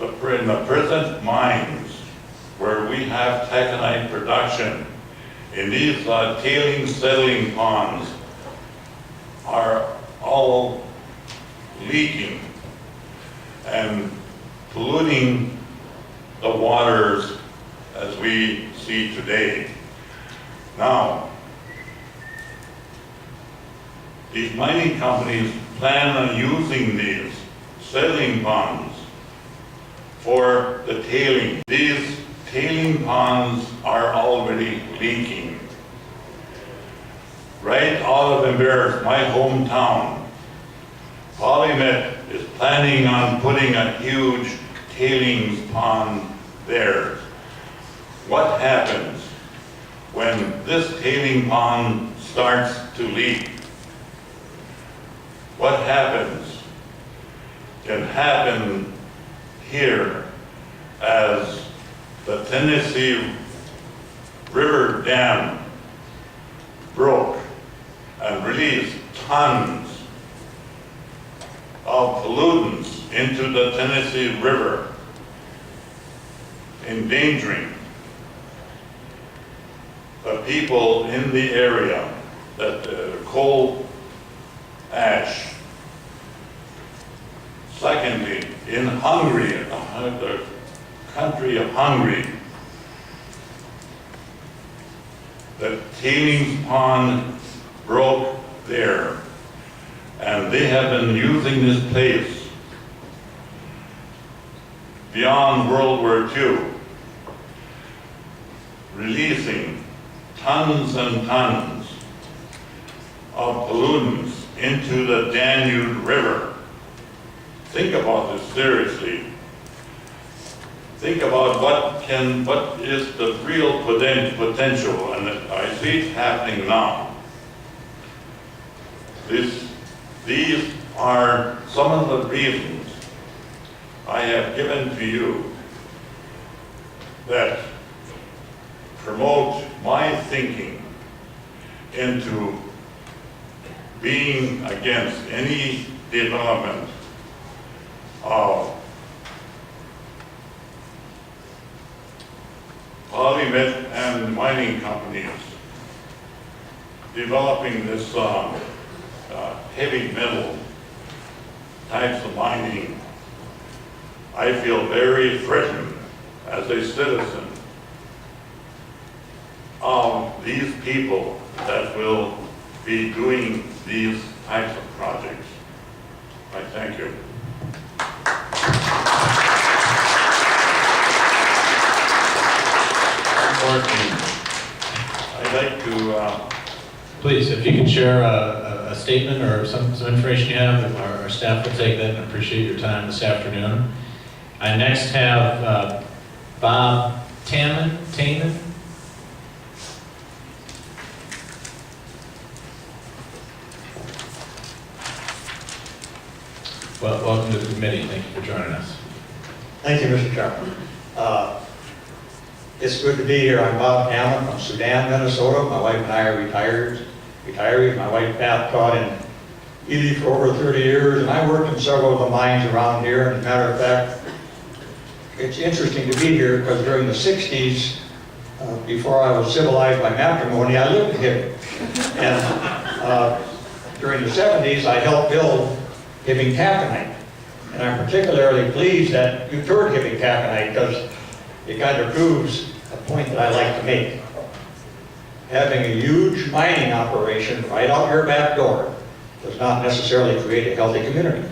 Speaker 18: in the present mines where we have taconite production, in these tailing settling ponds are all leaking and polluting the waters as we see today. Now, these mining companies plan on using these settling ponds for the tailing. These tailing ponds are already leaking. Right out of Embarrass, my hometown, Polymet is planning on putting a huge tailings pond there. What happens when this tailing pond starts to leak, what happens can happen here as the Tennessee River Dam broke and released tons of pollutants into the Tennessee River, endangering the people in the area, that coal ash. Secondly, in Hungary, the country of Hungary, the tailings pond broke there, and they have been using this place beyond World War II, releasing tons and tons of pollutants into the Danube River. Think about this seriously. Think about what is the real potential, and I see it happening now. These are some of the reasons I have given to you that promote my thinking into being against any development of polymet and mining companies developing this heavy metal types of mining. I feel very threatened as a citizen of these people that will be doing these types of projects. I thank you. I'd like to,
Speaker 1: Please, if you can share a statement or some information you have, our staff will take that and appreciate your time this afternoon. I next have Bob Taman. Well, welcome to the committee. Thank you for joining us.
Speaker 19: Thank you, Mr. Chairman. It's good to be here. I'm Bob Hammond from Sudan, Minnesota. My wife and I are retirees. My wife Pat taught in Ely for over 30 years, and I worked in several of the mines around here. And as a matter of fact, it's interesting to be here because during the 60s, before I was civilized by matrimony, I lived in Hibbing. And during the 70s, I helped build Hibbing taconite. And I'm particularly pleased that you toured Hibbing taconite because it kind of proves a point that I like to make. Having a huge mining operation right out your back door does not necessarily create a healthy community.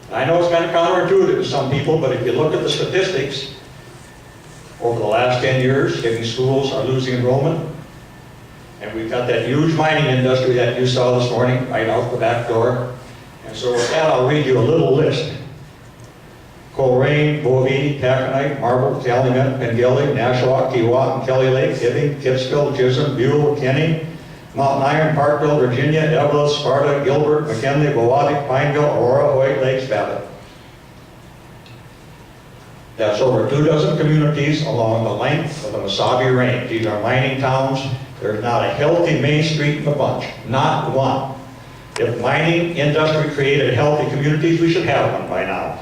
Speaker 19: And I know it's kind of counterintuitive to some people, but if you look at the statistics, over the last 10 years, Hibbing schools are losing enrollment. And we've got that huge mining industry that you saw this morning right out the back door. And so with that, I'll read you a little list. Coleraine, Bovine, taconite, marble, calumet, Pengelly, Nashwauk, Keewautin, Kelly Lake, Hibbing, Kipsville, Chisholm, Buell, Kenny, Mountain Iron, Parkville, Virginia, Evelyn, Sparta, Gilbert, McKinley, Bowatic, Pineville, Aurora, White Lakes, Babbitt. That's over 24 communities along the length of the Mesabi Range. These are mining towns. There's not a healthy main street in the bunch, not one. If mining industry created healthy communities, we should have one by now.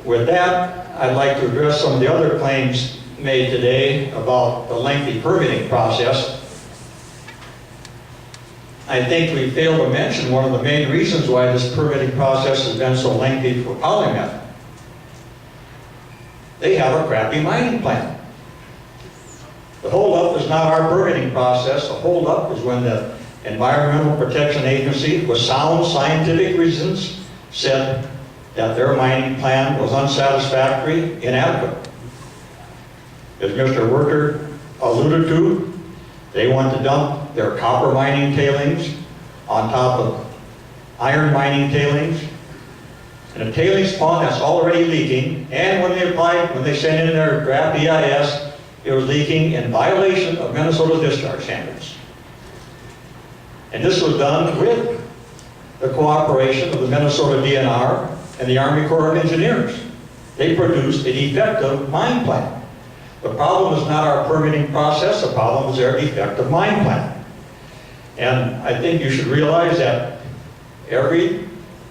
Speaker 19: With that, I'd like to address some of the other claims made today about the lengthy permitting process. I think we failed to mention one of the main reasons why this permitting process has been so lengthy for polymet. They have a crappy mining plan. The holdup is not our permitting process. The holdup is when the Environmental Protection Agency, with sound scientific reasons, said that their mining plan was unsatisfactory, inadequate. As Mr. Worker alluded to, they want to dump their copper mining tailings on top of iron mining tailings. And a tailings pond that's already leaking, and when they send in their draft EIS, it was leaking in violation of Minnesota discharge standards. And this was done with the cooperation of the Minnesota DNR and the Army Corps of Engineers. They produced an effective mine plan. The problem is not our permitting process, the problem is their effective mine plan. And I think you should realize that every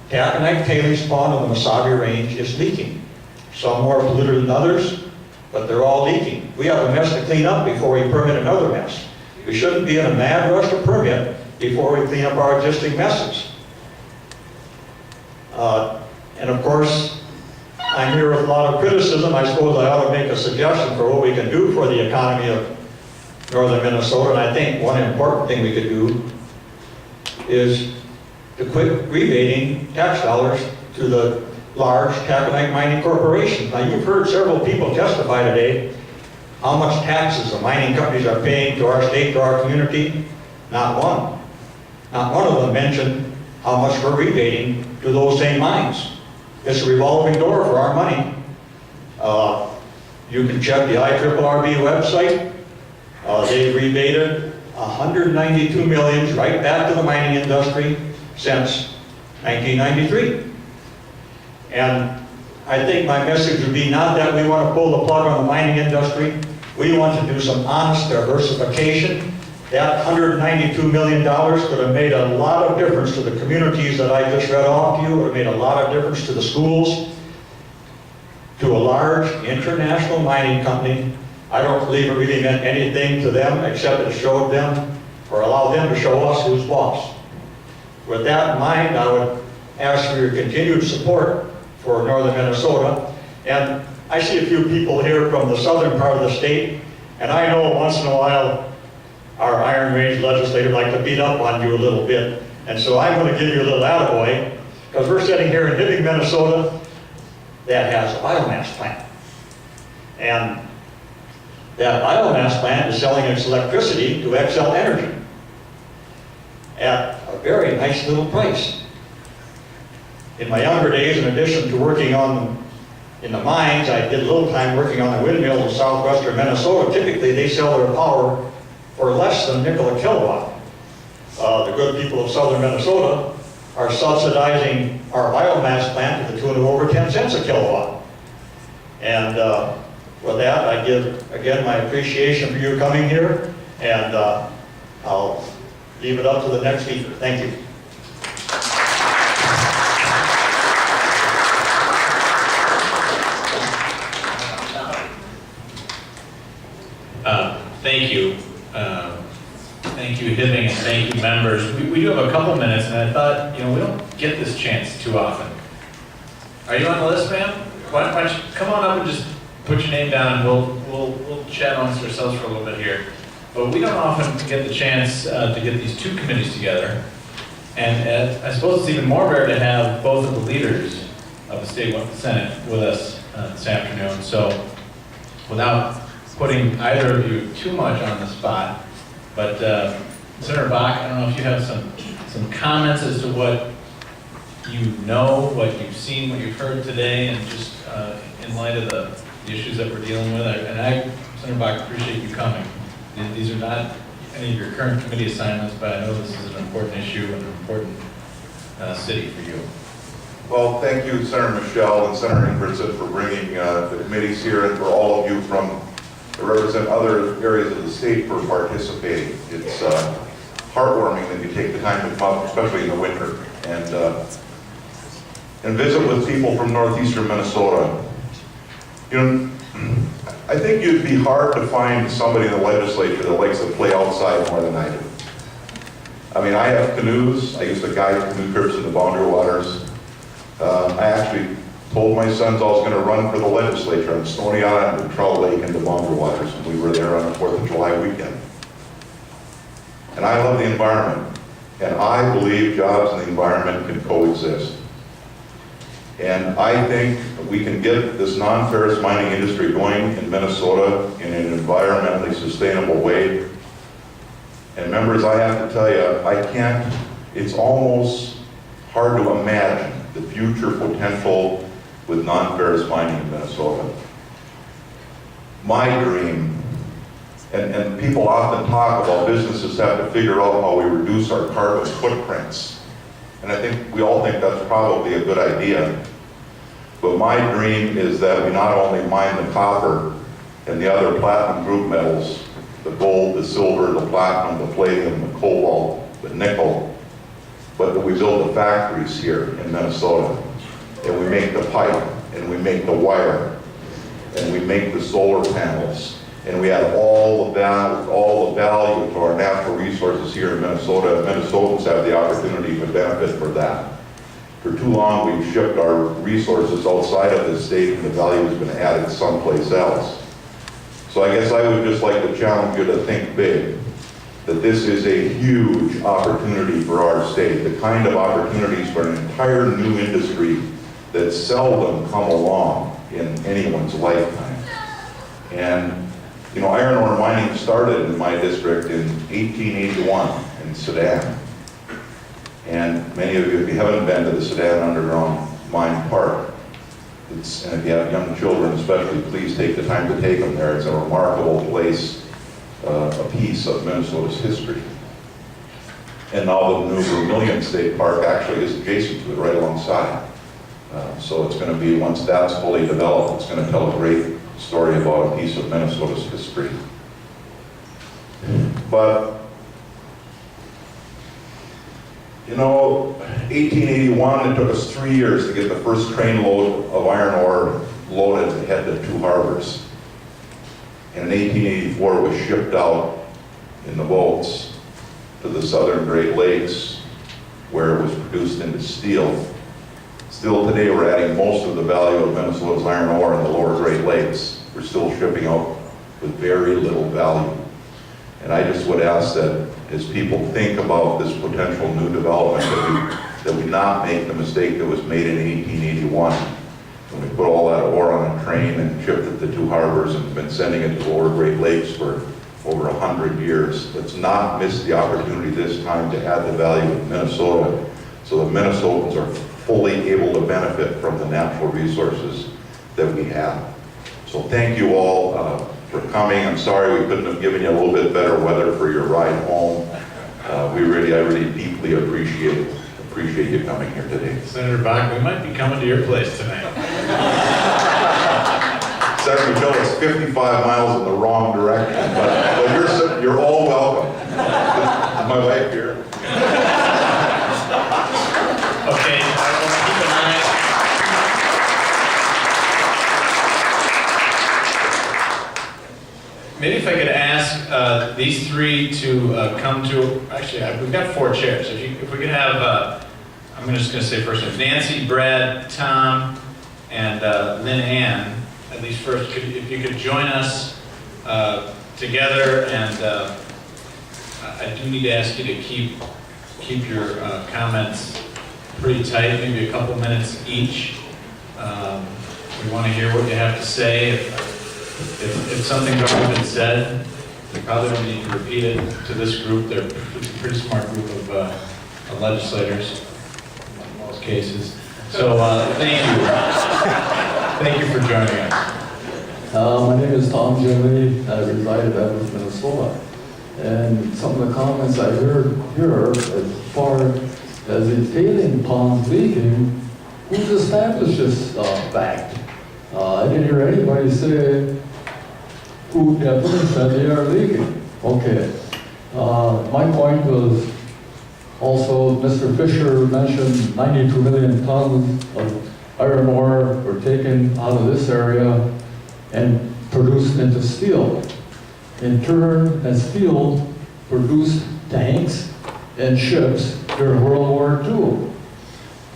Speaker 19: taconite tailings pond on the Mesabi Range is leaking. Some more polluted than others, but they're all leaking. We have a mess to clean up before we permit another mess. We shouldn't be in a mad rush to permit before we clean up our existing messes. And of course, I'm here with a lot of criticism. I suppose I ought to make a suggestion for what we can do for the economy of northern Minnesota. And I think one important thing we could do is to quit rebating tax dollars to the large taconite mining corporations. Now, you've heard several people testify today how much taxes the mining companies are paying to our state, to our community. Not one. Not one of them mentioned how much we're rebating to those same mines. It's a revolving door for our money. You can check the IRRB website. They've rebated $192 million right back to the mining industry since 1993. And I think my message would be not that we want to pull the plug on the mining industry. We want to do some honest diversification. That $192 million could have made a lot of difference to the communities that I just read off to you. It would have made a lot of difference to the schools, to a large international mining company. I don't believe it really meant anything to them except it showed them or allowed them to show us who's boss. With that in mind, I would ask for your continued support for northern Minnesota. And I see a few people here from the southern part of the state, and I know once in a while our Iron Range legislators like to beat up on you a little bit. And so I'm going to give you a little attaboy, because we're sitting here in Hibbing, Minnesota, that has a biomass plant. And that biomass plant is selling its electricity to Xcel Energy at a very nice little price. In my younger days, in addition to working in the mines, I did a little time working on the windmills in southwestern Minnesota. Typically, they sell their power for less than a nickel a kilowatt. The good people of southern Minnesota are subsidizing our biomass plant to the tune of over 10 cents a kilowatt. And with that, I give, again, my appreciation for you coming here, and I'll leave it up to the next speaker. Thank you.
Speaker 1: Thank you. Thank you, Hibbing, and thank you, members. We do have a couple minutes, and I thought, we don't get this chance too often. Are you on the list, ma'am? Why don't you come on up and just put your name down, and we'll chat amongst ourselves for a little bit here. But we don't often get the chance to get these two committees together. And I suppose it's even more rare to have both of the leaders of the state Senate with us this afternoon. So without putting either of you too much on the spot, but Senator Bach, I don't know if you have some comments as to what you know, what you've seen, what you've heard today, and just in light of the issues that we're dealing with. And I, Senator Bach, appreciate you coming. These are not any of your current committee assignments, but I know this is an important issue and an important city for you.
Speaker 20: Well, thank you, Senator Michelle and Senator Ingridson, for bringing the committees here, and for all of you that represent other areas of the state for participating. It's heartwarming that you take the time to come up, especially in the winter, and visit with people from northeastern Minnesota. I think you'd be hard to find somebody in the legislature that likes to play outside more than I do. I mean, I have canoes. I used to guide canoe trips in the Boundary Waters. I actually told my sons I was going to run for the legislature on Stony Island and Trout Lake and the Boundary Waters, and we were there on the 4th of July weekend. And I love the environment, and I believe jobs and the environment can coexist. And I think we can get this non-ferrous mining industry going in Minnesota in an environmentally sustainable way. And members, I have to tell you, it's almost hard to imagine the future potential with non-ferrous mining in Minnesota. My dream And people often talk about businesses have to figure out how we reduce our carbon footprints. And I think we all think that's probably a good idea. But my dream is that we not only mine the copper and the other platinum group metals, the gold, the silver, the platinum, the palladium, the cobalt, the nickel, but that we build the factories here in Minnesota, and we make the pipe, and we make the wire, and we make the solar panels, and we add all the value to our natural resources here in Minnesota. Minnesotans have the opportunity to benefit from that. For too long, we've shipped our resources outside of this state, and the value has been added someplace else. So I guess I would just like to challenge you to think big, that this is a huge opportunity for our state, the kind of opportunities for an entire new industry that seldom come along in anyone's lifetime. And, you know, iron ore mining started in my district in 1881 in Sedan. And many of you, if you haven't been to the Sedan Underground Mine Park, and if you have young children especially, please take the time to take them there. It's a remarkable place, a piece of Minnesota's history. And now the new Vermilion State Park actually is adjacent to it, right alongside. So it's going to be, once that's fully developed, it's going to tell a great story about a piece of Minnesota's history. But, you know, 1881, it took us 3 years to get the first train load of iron ore loaded and head to 2 harbors. And in 1884, it was shipped out in the boats to the southern Great Lakes, where it was produced into steel. Still today, we're adding most of the value of Minnesota's iron ore in the lower Great Lakes. We're still shipping out with very little value. And I just would ask that as people think about this potential new development, that we not make the mistake that was made in 1881, when we put all that ore on a train and shipped it to 2 harbors and been sending it to the lower Great Lakes for over 100 years. Let's not miss the opportunity this time to add the value of Minnesota, so that Minnesotans are fully able to benefit from the natural resources that we have. So thank you all for coming. I'm sorry we couldn't have given you a little bit better weather for your ride home. I really deeply appreciate you coming here today.
Speaker 1: Senator Bach, we might be coming to your place tonight.
Speaker 20: Senator Bill, it's 55 miles in the wrong direction, but you're all welcome. My wife here.
Speaker 1: Okay, I want to keep an eye. Maybe if I could ask these 3 to come to, actually, we've got 4 chairs. If we could have, I'm just going to say first names, Nancy, Brad, Tom, and Lynn Ann, at least first, if you could join us together, and I do need to ask you to keep your comments pretty tight, maybe a couple minutes each. We want to hear what you have to say. If something's already been said, we probably don't need to repeat it to this group. They're a pretty smart group of legislators in most cases. So thank you. Thank you for joining us.
Speaker 21: My name is Tom Jimmy. I reside in Edwards, Minnesota. And some of the comments I heard here, as far as the tailing ponds leaking, who's established this fact? I didn't hear anybody say who definitely said they are leaking. Okay. My point was also, Mr. Fisher mentioned 92 million tons of iron ore were taken out of this area and produced into steel. In turn, that steel produced tanks and ships during World War II.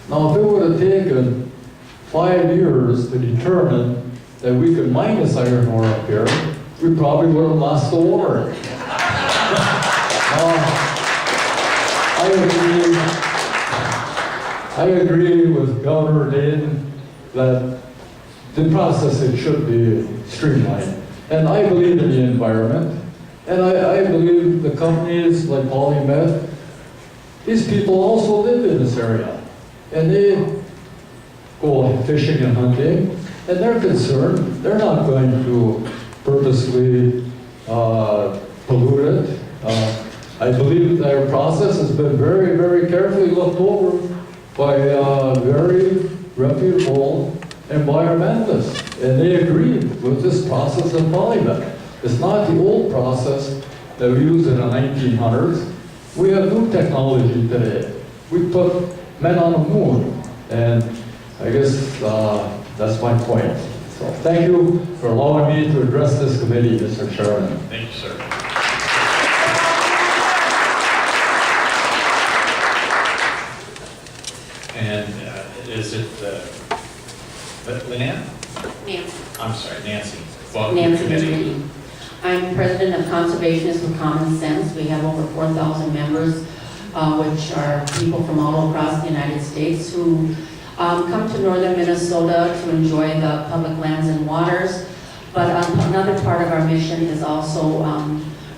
Speaker 21: Now, if it would have taken 5 years to determine that we could mine this iron ore up here, we probably would have lost the war. I agree with Governor Dayton that the process, it should be streamlined. And I believe in the environment, and I believe the companies like PolyMeth, these people also live in this area, and they go fishing and hunting, and they're concerned. They're not going to purposely polluted. I believe their process has been very, very carefully looked over by very reputable environmentalists, and they agreed with this process of polymer. It's not the old process that we used in the 1900s. We have new technology today. We put men on the moon, and I guess that's my point. So thank you for allowing me to address this committee, Mr. Chairman.
Speaker 1: Thank you, sir. And is it Lynette?
Speaker 2: Nancy.
Speaker 1: I'm sorry, Nancy. Welcome to the
Speaker 2: Nancy
Speaker 1: committee.
Speaker 2: Hibbing. I'm president of Conservationists with Common Sense. We have over 4,000 members, which are people from all across the United States who come to northern Minnesota to enjoy the public lands and waters. But another part of our mission is also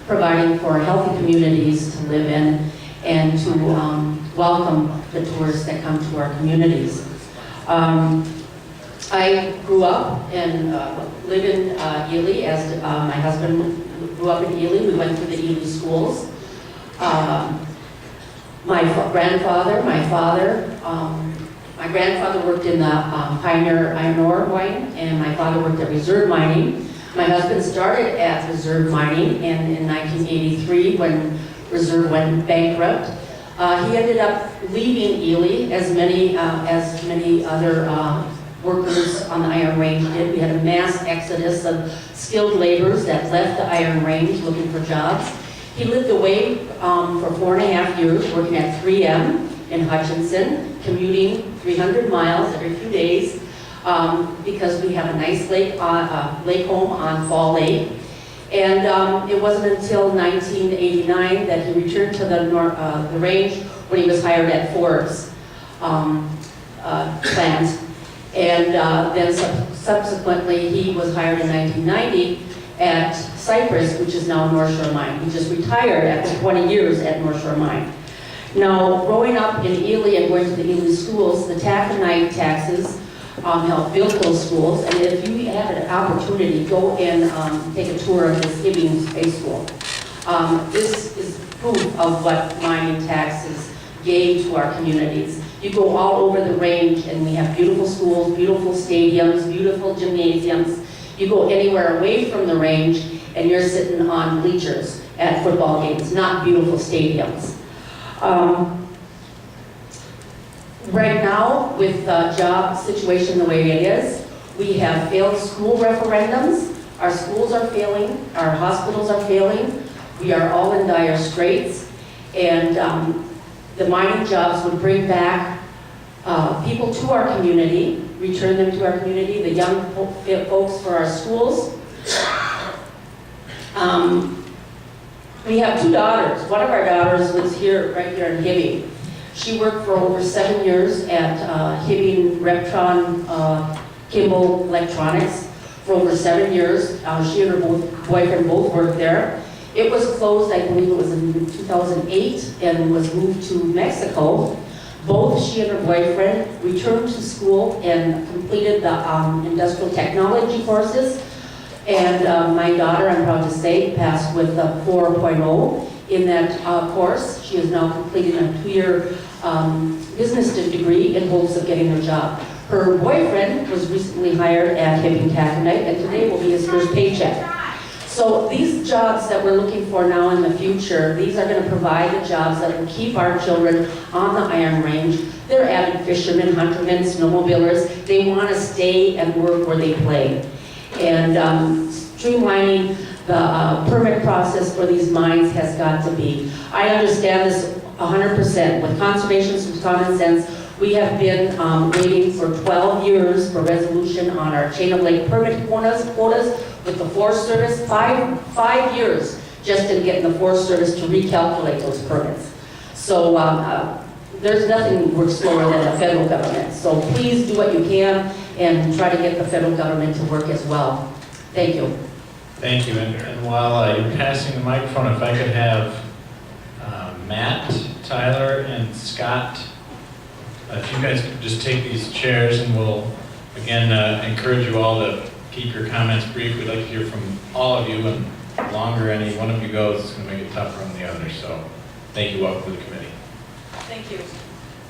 Speaker 2: providing for healthy communities to live in and to welcome the tourists that come to our communities. I grew up and live in Ely, as my husband grew up in Ely. We went through the Ely schools. My grandfather worked in the Pioneer Iron Ore mine, and my father worked at reserve mining. My husband started at reserve mining, and in 1983, when reserve went bankrupt, he ended up leaving Ely, as many other workers on the Iron Range did. We had a mass exodus of skilled laborers that left the Iron Range looking for jobs. He lived away for 4.5 years, working at 3M in Hutchinson, commuting 300 miles every few days because we have a nice lake home on Fall Lake. And it wasn't until 1989 that he returned to the range when he was hired at Forbes plant. And then subsequently, he was hired in 1990 at Cypress, which is now North Shore Mine. He just retired after 20 years at North Shore Mine. Now, growing up in Ely and going to the Ely schools, the taconite taxes helped build those schools. And if you have an opportunity, go and take a tour of this Hibbing Space School. This is proof of what mining taxes gave to our communities. You go all over the range and we have beautiful schools, beautiful stadiums, beautiful gymnasiums. You go anywhere away from the range and you're sitting on bleachers at football games, not beautiful stadiums. Right now, with the job situation the way it is, we have failed school referendums. Our schools are failing, our hospitals are failing. We are all in dire straits. And the mining jobs would bring back people to our community, return them to our community, the young folks for our schools. We have 2 daughters. One of our daughters lives here, right here in Hibbing. She worked for over 7 years at Hibbing Reptron Kimball Electronics for over 7 years. She and her boyfriend both worked there. It was closed, I believe it was in 2008, and was moved to Mexico. Both she and her boyfriend returned to school and completed the industrial technology courses. And my daughter, I'm proud to say, passed with a 4.0 in that course. She is now completing a 2-year business degree in hopes of getting a job. Her boyfriend was recently hired at Hibbing Taconite, and today will be his first paycheck. So these jobs that we're looking for now in the future, these are going to provide the jobs that will keep our children on the Iron Range. They're avid fishermen, huntermen, snowmobilers. They want to stay and work where they play. And streamlining the permit process for these mines has got to be. I understand this 100%. With Conservationists with Common Sense, we have been waiting for 12 years for resolution on our chain of lake permit quotas with the Forest Service. Five years just in getting the Forest Service to recalculate those permits. So there's nothing works slower than the federal government. So please do what you can and try to get the federal government to work as well. Thank you.
Speaker 1: Thank you. And while you're passing the microphone, if I could have Matt, Tyler, and Scott, if you guys could just take these chairs, and we'll, again, encourage you all to keep your comments brief. We'd like to hear from all of you, and The longer any one of you goes, it's going to make it tougher on the other. So thank you. Welcome to the committee.
Speaker 4: Thank you.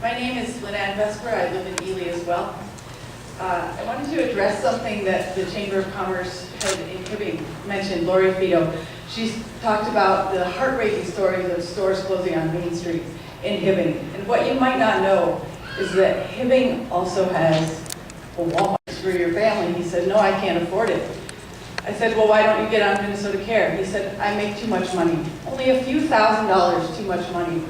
Speaker 4: My name is Lynanne Vesper. I live in Ely as well. I wanted to address something that the Chamber of Commerce head in Hibbing mentioned, Lori Fido. She's talked about the heartbreaking stories of stores closing on Main Street in Hibbing. And what you might not know is that Hibbing also has a Walmart for your family. He said, no, I can't afford it. I said, well, why don't you get on Minnesota Care? He said, I make too much money. Only a few $1,000s too much money.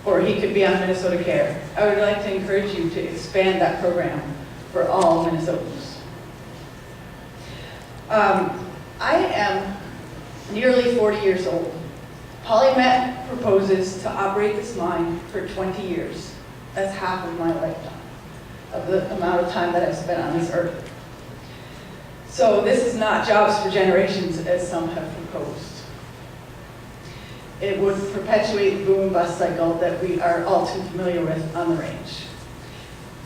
Speaker 4: Or he could be on Minnesota Care. I would like to encourage you to expand that program for all Minnesotans. I am nearly 40 years old. Polymet proposes to operate this mine for 20 years. That's half of my lifetime, of the amount of time that I've spent on this earth. So this is not jobs for generations, as some have proposed. It would perpetuate the boom and bust cycle that we are all too familiar with on the range.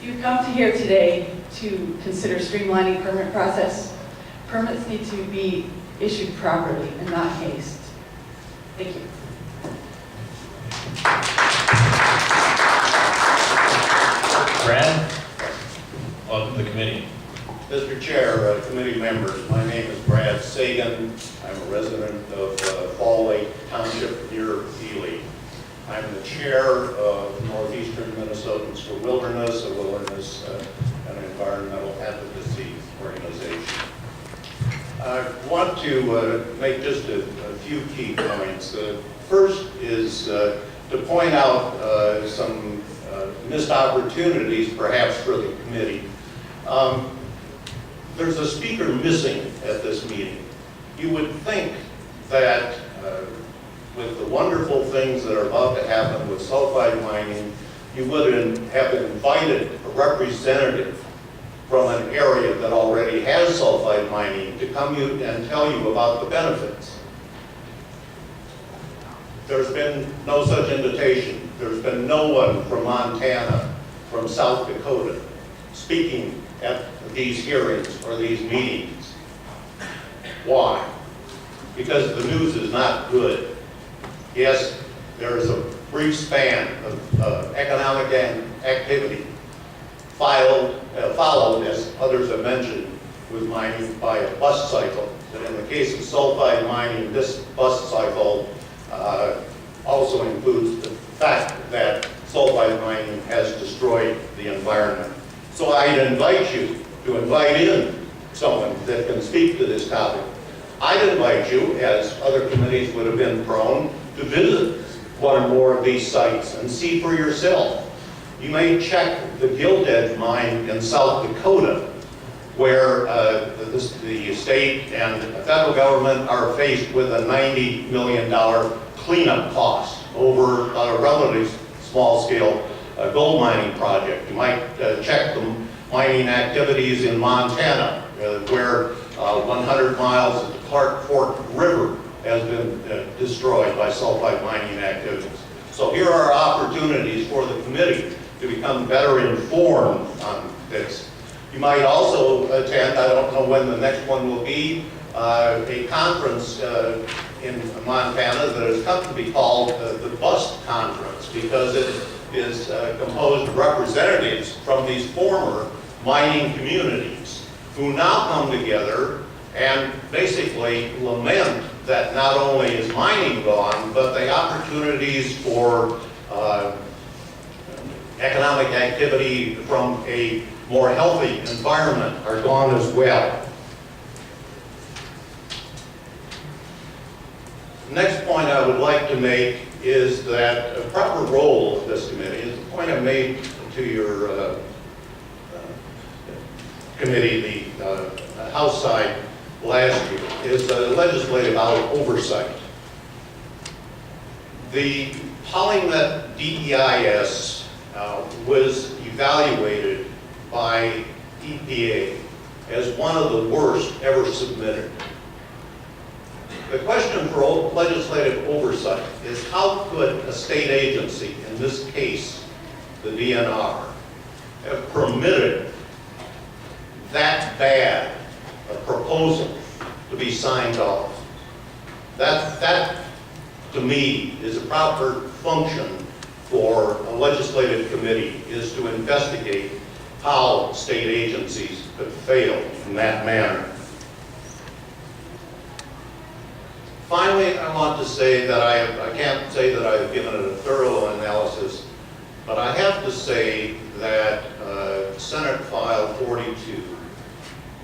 Speaker 4: You've come to here today to consider streamlining permit process. Permits need to be issued properly and not haste. Thank you.
Speaker 1: Brad, welcome to the committee.
Speaker 22: Mr. Chair, committee members, my name is Brad Sagan. I'm a resident of Fall Lake Township near Ely. I'm the chair of Northeastern Minnesotans for Wilderness, a wilderness and environmental advocacy organization. I want to make just a few key points. First is to point out some missed opportunities perhaps for the committee. There's a speaker missing at this meeting. You would think that with the wonderful things that are about to happen with sulfide mining, you would have invited a representative from an area that already has sulfide mining to come and tell you about the benefits. There's been no such invitation. There's been no one from Montana, from South Dakota, speaking at these hearings or these meetings. Why? Because the news is not good. Yes, there is a brief span of economic activity followed, as others have mentioned, with mining by a bust cycle. But in the case of sulfide mining, this bust cycle also includes the fact that sulfide mining has destroyed the environment. So I'd invite you to invite in someone that can speak to this topic. I'd invite you, as other committees would have been prone, to visit one or more of these sites and see for yourself. You may check the Gilt Edge mine in South Dakota, where the state and the federal government are faced with a $90 million cleanup cost over a relatively small-scale gold mining project. You might check the mining activities in Montana, where 100 miles of the Clark Fork River has been destroyed by sulfide mining activities. So here are opportunities for the committee to become better informed on this. You might also attend, I don't know when the next one will be, a conference in Montana that has come to be called the BUST Conference, because it is composed of representatives from these former mining communities who now come together and basically lament that not only is mining gone, but the opportunities for economic activity from a more healthy environment are gone as well. The next point I would like to make is that a proper role of this committee, is the point I made to your committee, the House side last year, is legislative oversight. The Polymet DEIS was evaluated by EPA as one of the worst ever submitted. The question for legislative oversight is, how could a state agency, in this case the DNR, have permitted that bad a proposal to be signed off? That, to me, is a proper function for a legislative committee, is to investigate how state agencies could fail in that manner. Finally, I want to say that I can't say that I've given it a thorough analysis, but I have to say that Senate File 42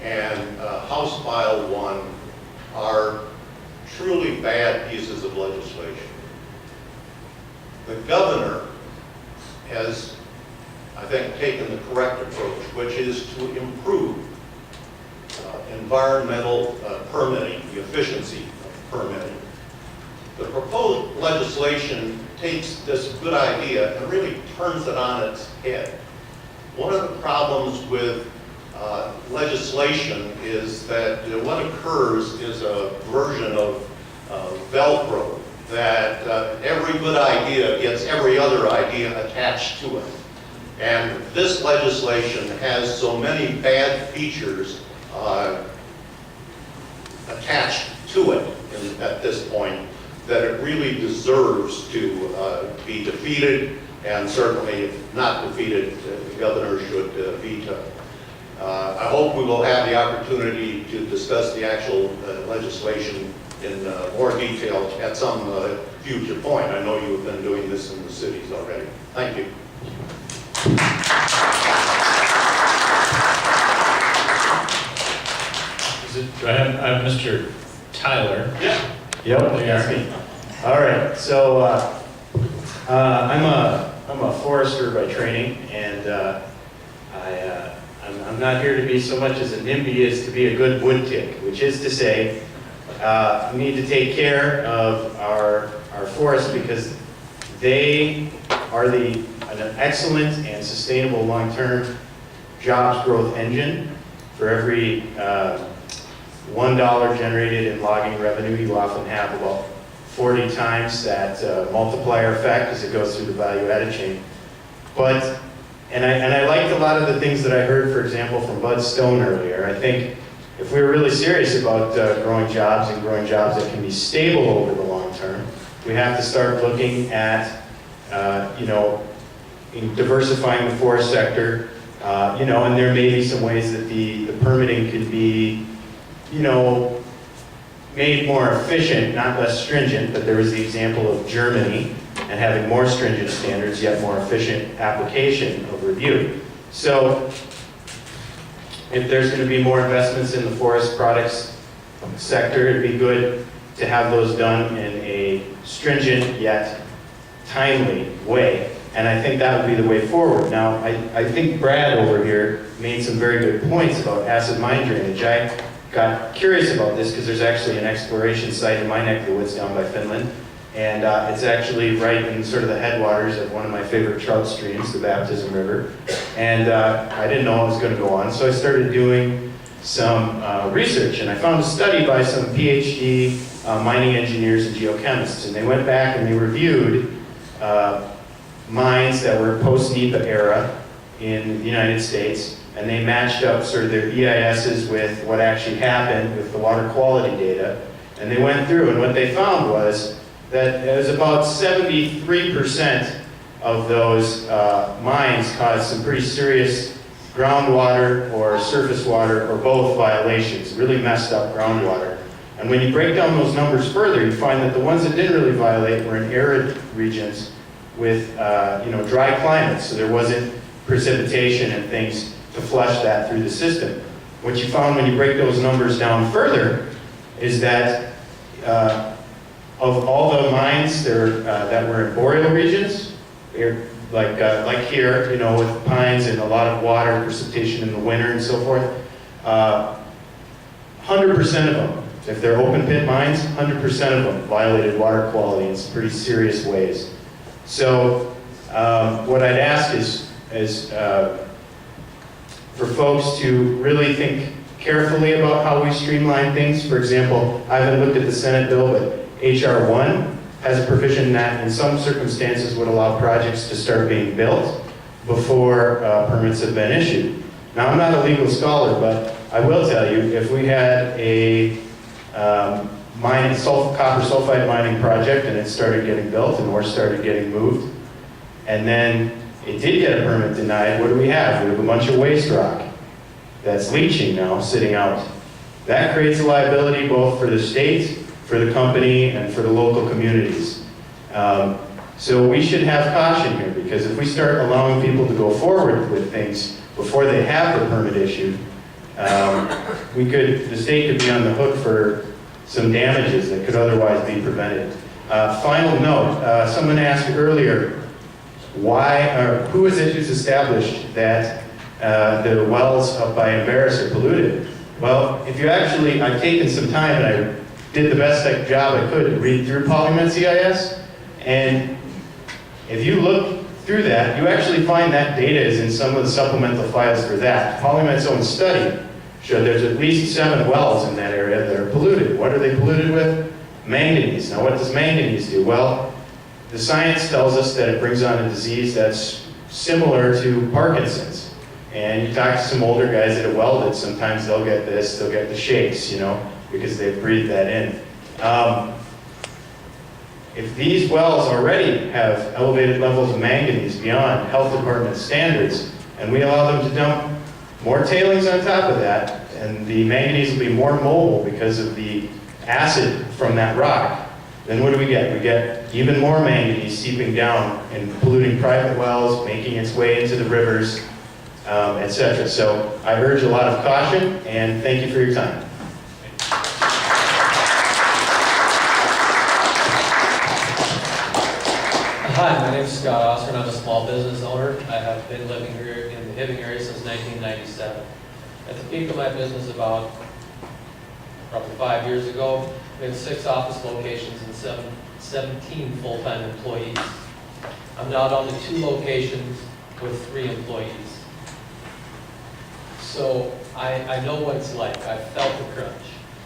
Speaker 22: and House File 1 are truly bad pieces of legislation. The governor has, I think, taken the correct approach, which is to improve environmental permitting, the efficiency of permitting. The proposed legislation takes this good idea and really turns it on its head. One of the problems with legislation is that what occurs is a version of Velcro, that every good idea gets every other idea attached to it. And this legislation has so many bad features attached to it at this point that it really deserves to be defeated, and certainly if not defeated, the governor should veto. I hope we will have the opportunity to discuss the actual legislation in more detail at some future point. I know you have been doing this in the cities already. Thank you.
Speaker 1: Do I have Mr. Tyler?
Speaker 22: Yeah.
Speaker 3: Yep,
Speaker 1: There you are.
Speaker 3: All right, so I'm a forester by training, and I'm not here to be so much as a NIMBY as to be a good wood tick, which is to say, we need to take care of our forests because they are an excellent and sustainable long-term jobs growth engine. For every $1 generated in logging revenue, you often have about 40 times that multiplier effect as it goes through the value-added chain. And I liked a lot of the things that I heard, for example, from Bud Stone earlier. I think if we were really serious about growing jobs and growing jobs that can be stable over the long term, we have to start looking at, in diversifying the forest sector, and there may be some ways that the permitting could be, made more efficient, not less stringent, but there was the example of Germany and having more stringent standards, yet more efficient application of review. So if there's going to be more investments in the forest products sector, it'd be good to have those done in a stringent yet timely way. And I think that would be the way forward. Now, I think Brad over here made some very good points about acid mine drainage. I got curious about this because there's actually an exploration site in my neck of the woods down by Finland. And it's actually right in sort of the headwaters of one of my favorite trout streams, the Baptism River. And I didn't know what was going to go on, so I started doing some research. And I found a study by some PhD mining engineers and geochemists. And they went back and they reviewed mines that were post-NEPA era in the United States. And they matched up sort of their EISs with what actually happened with the water quality data. And they went through, and what they found was that it was about 73% of those mines caused some pretty serious groundwater or surface water or both violations, really messed up groundwater. And when you break down those numbers further, you find that the ones that didn't really violate were in arid regions with dry climates, so there wasn't precipitation and things to flush that through the system. What you found when you break those numbers down further is that of all the mines that were in boreal regions, like here, with pines and a lot of water, precipitation in the winter and so forth, 100% of them, if they're open pit mines, 100% of them violated water quality in some pretty serious ways. So what I'd ask is for folks to really think carefully about how we streamline things. For example, I haven't looked at the Senate bill, but HR 1 has a provision that in some circumstances would allow projects to start being built before permits have been issued. Now, I'm not a legal scholar, but I will tell you, if we had a copper sulfide mining project, and it started getting built, and ore started getting moved. And then it did get a permit denied. What do we have? We have a bunch of waste rock that's leaching now, sitting out. That creates a liability both for the state, for the company, and for the local communities. So we should have caution here, because if we start allowing people to go forward with things before they have the permit issued, the state could be on the hook for some damages that could otherwise be prevented. Final note, someone asked earlier, who is it who's established that the wells up by Embarrass are polluted? Well, if you actually, I've taken some time and I did the best job I could to read through PolyMet's EIS, and if you look through that, you actually find that data is in some of the supplemental files for that. PolyMet's own study showed there's at least 7 wells in that area that are polluted. What are they polluted with? Manganese. Now what does manganese do? Well, the science tells us that it brings on a disease that's similar to Parkinson's. And you talk to some older guys that have welded, sometimes they'll get this, they'll get the shakes, because they've breathed that in. If these wells already have elevated levels of manganese beyond health department standards, and we allow them to dump more tailings on top of that, and the manganese will be more mobile because of the acid from that rock, then what do we get? We get even more manganese seeping down and polluting private wells, making its way into the rivers, etc. So I urge a lot of caution, and thank you for your time.
Speaker 5: Hi, my name is Scott Oscar, and I'm a small business owner. I have been living here in the Hibbing area since 1997. At the peak of my business, about probably 5 years ago, we had 6 office locations and 17 full-time employees. I'm now down to 2 locations with 3 employees. So I know what it's like. I felt the crunch.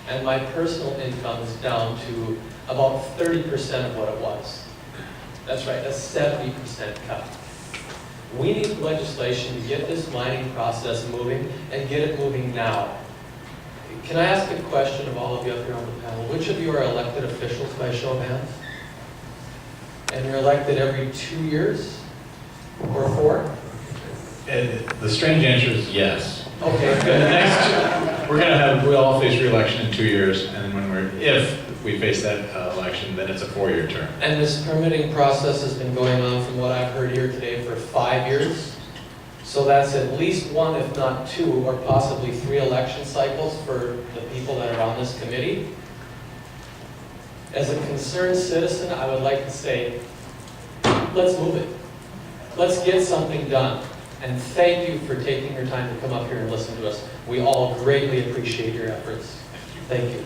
Speaker 5: And my personal income is down to about 30% of what it was. That's right, a 70% cut. We need legislation to get this mining process moving and get it moving now. Can I ask a question of all of you up here on the panel? Which of you are elected officials by show of hands? And you're elected every 2 years? Or 4?
Speaker 1: The strange answer is yes.
Speaker 5: Okay, good.
Speaker 1: We'll all face re-election in 2 years, and if we face that election, then it's a 4-year term.
Speaker 5: And this permitting process has been going on, from what I've heard here today, for 5 years. So that's at least 1, if not 2, or possibly 3 election cycles for the people that are on this committee. As a concerned citizen, I would like to say, let's move it. Let's get something done. And thank you for taking your time to come up here and listen to us. We all greatly appreciate your efforts. Thank you.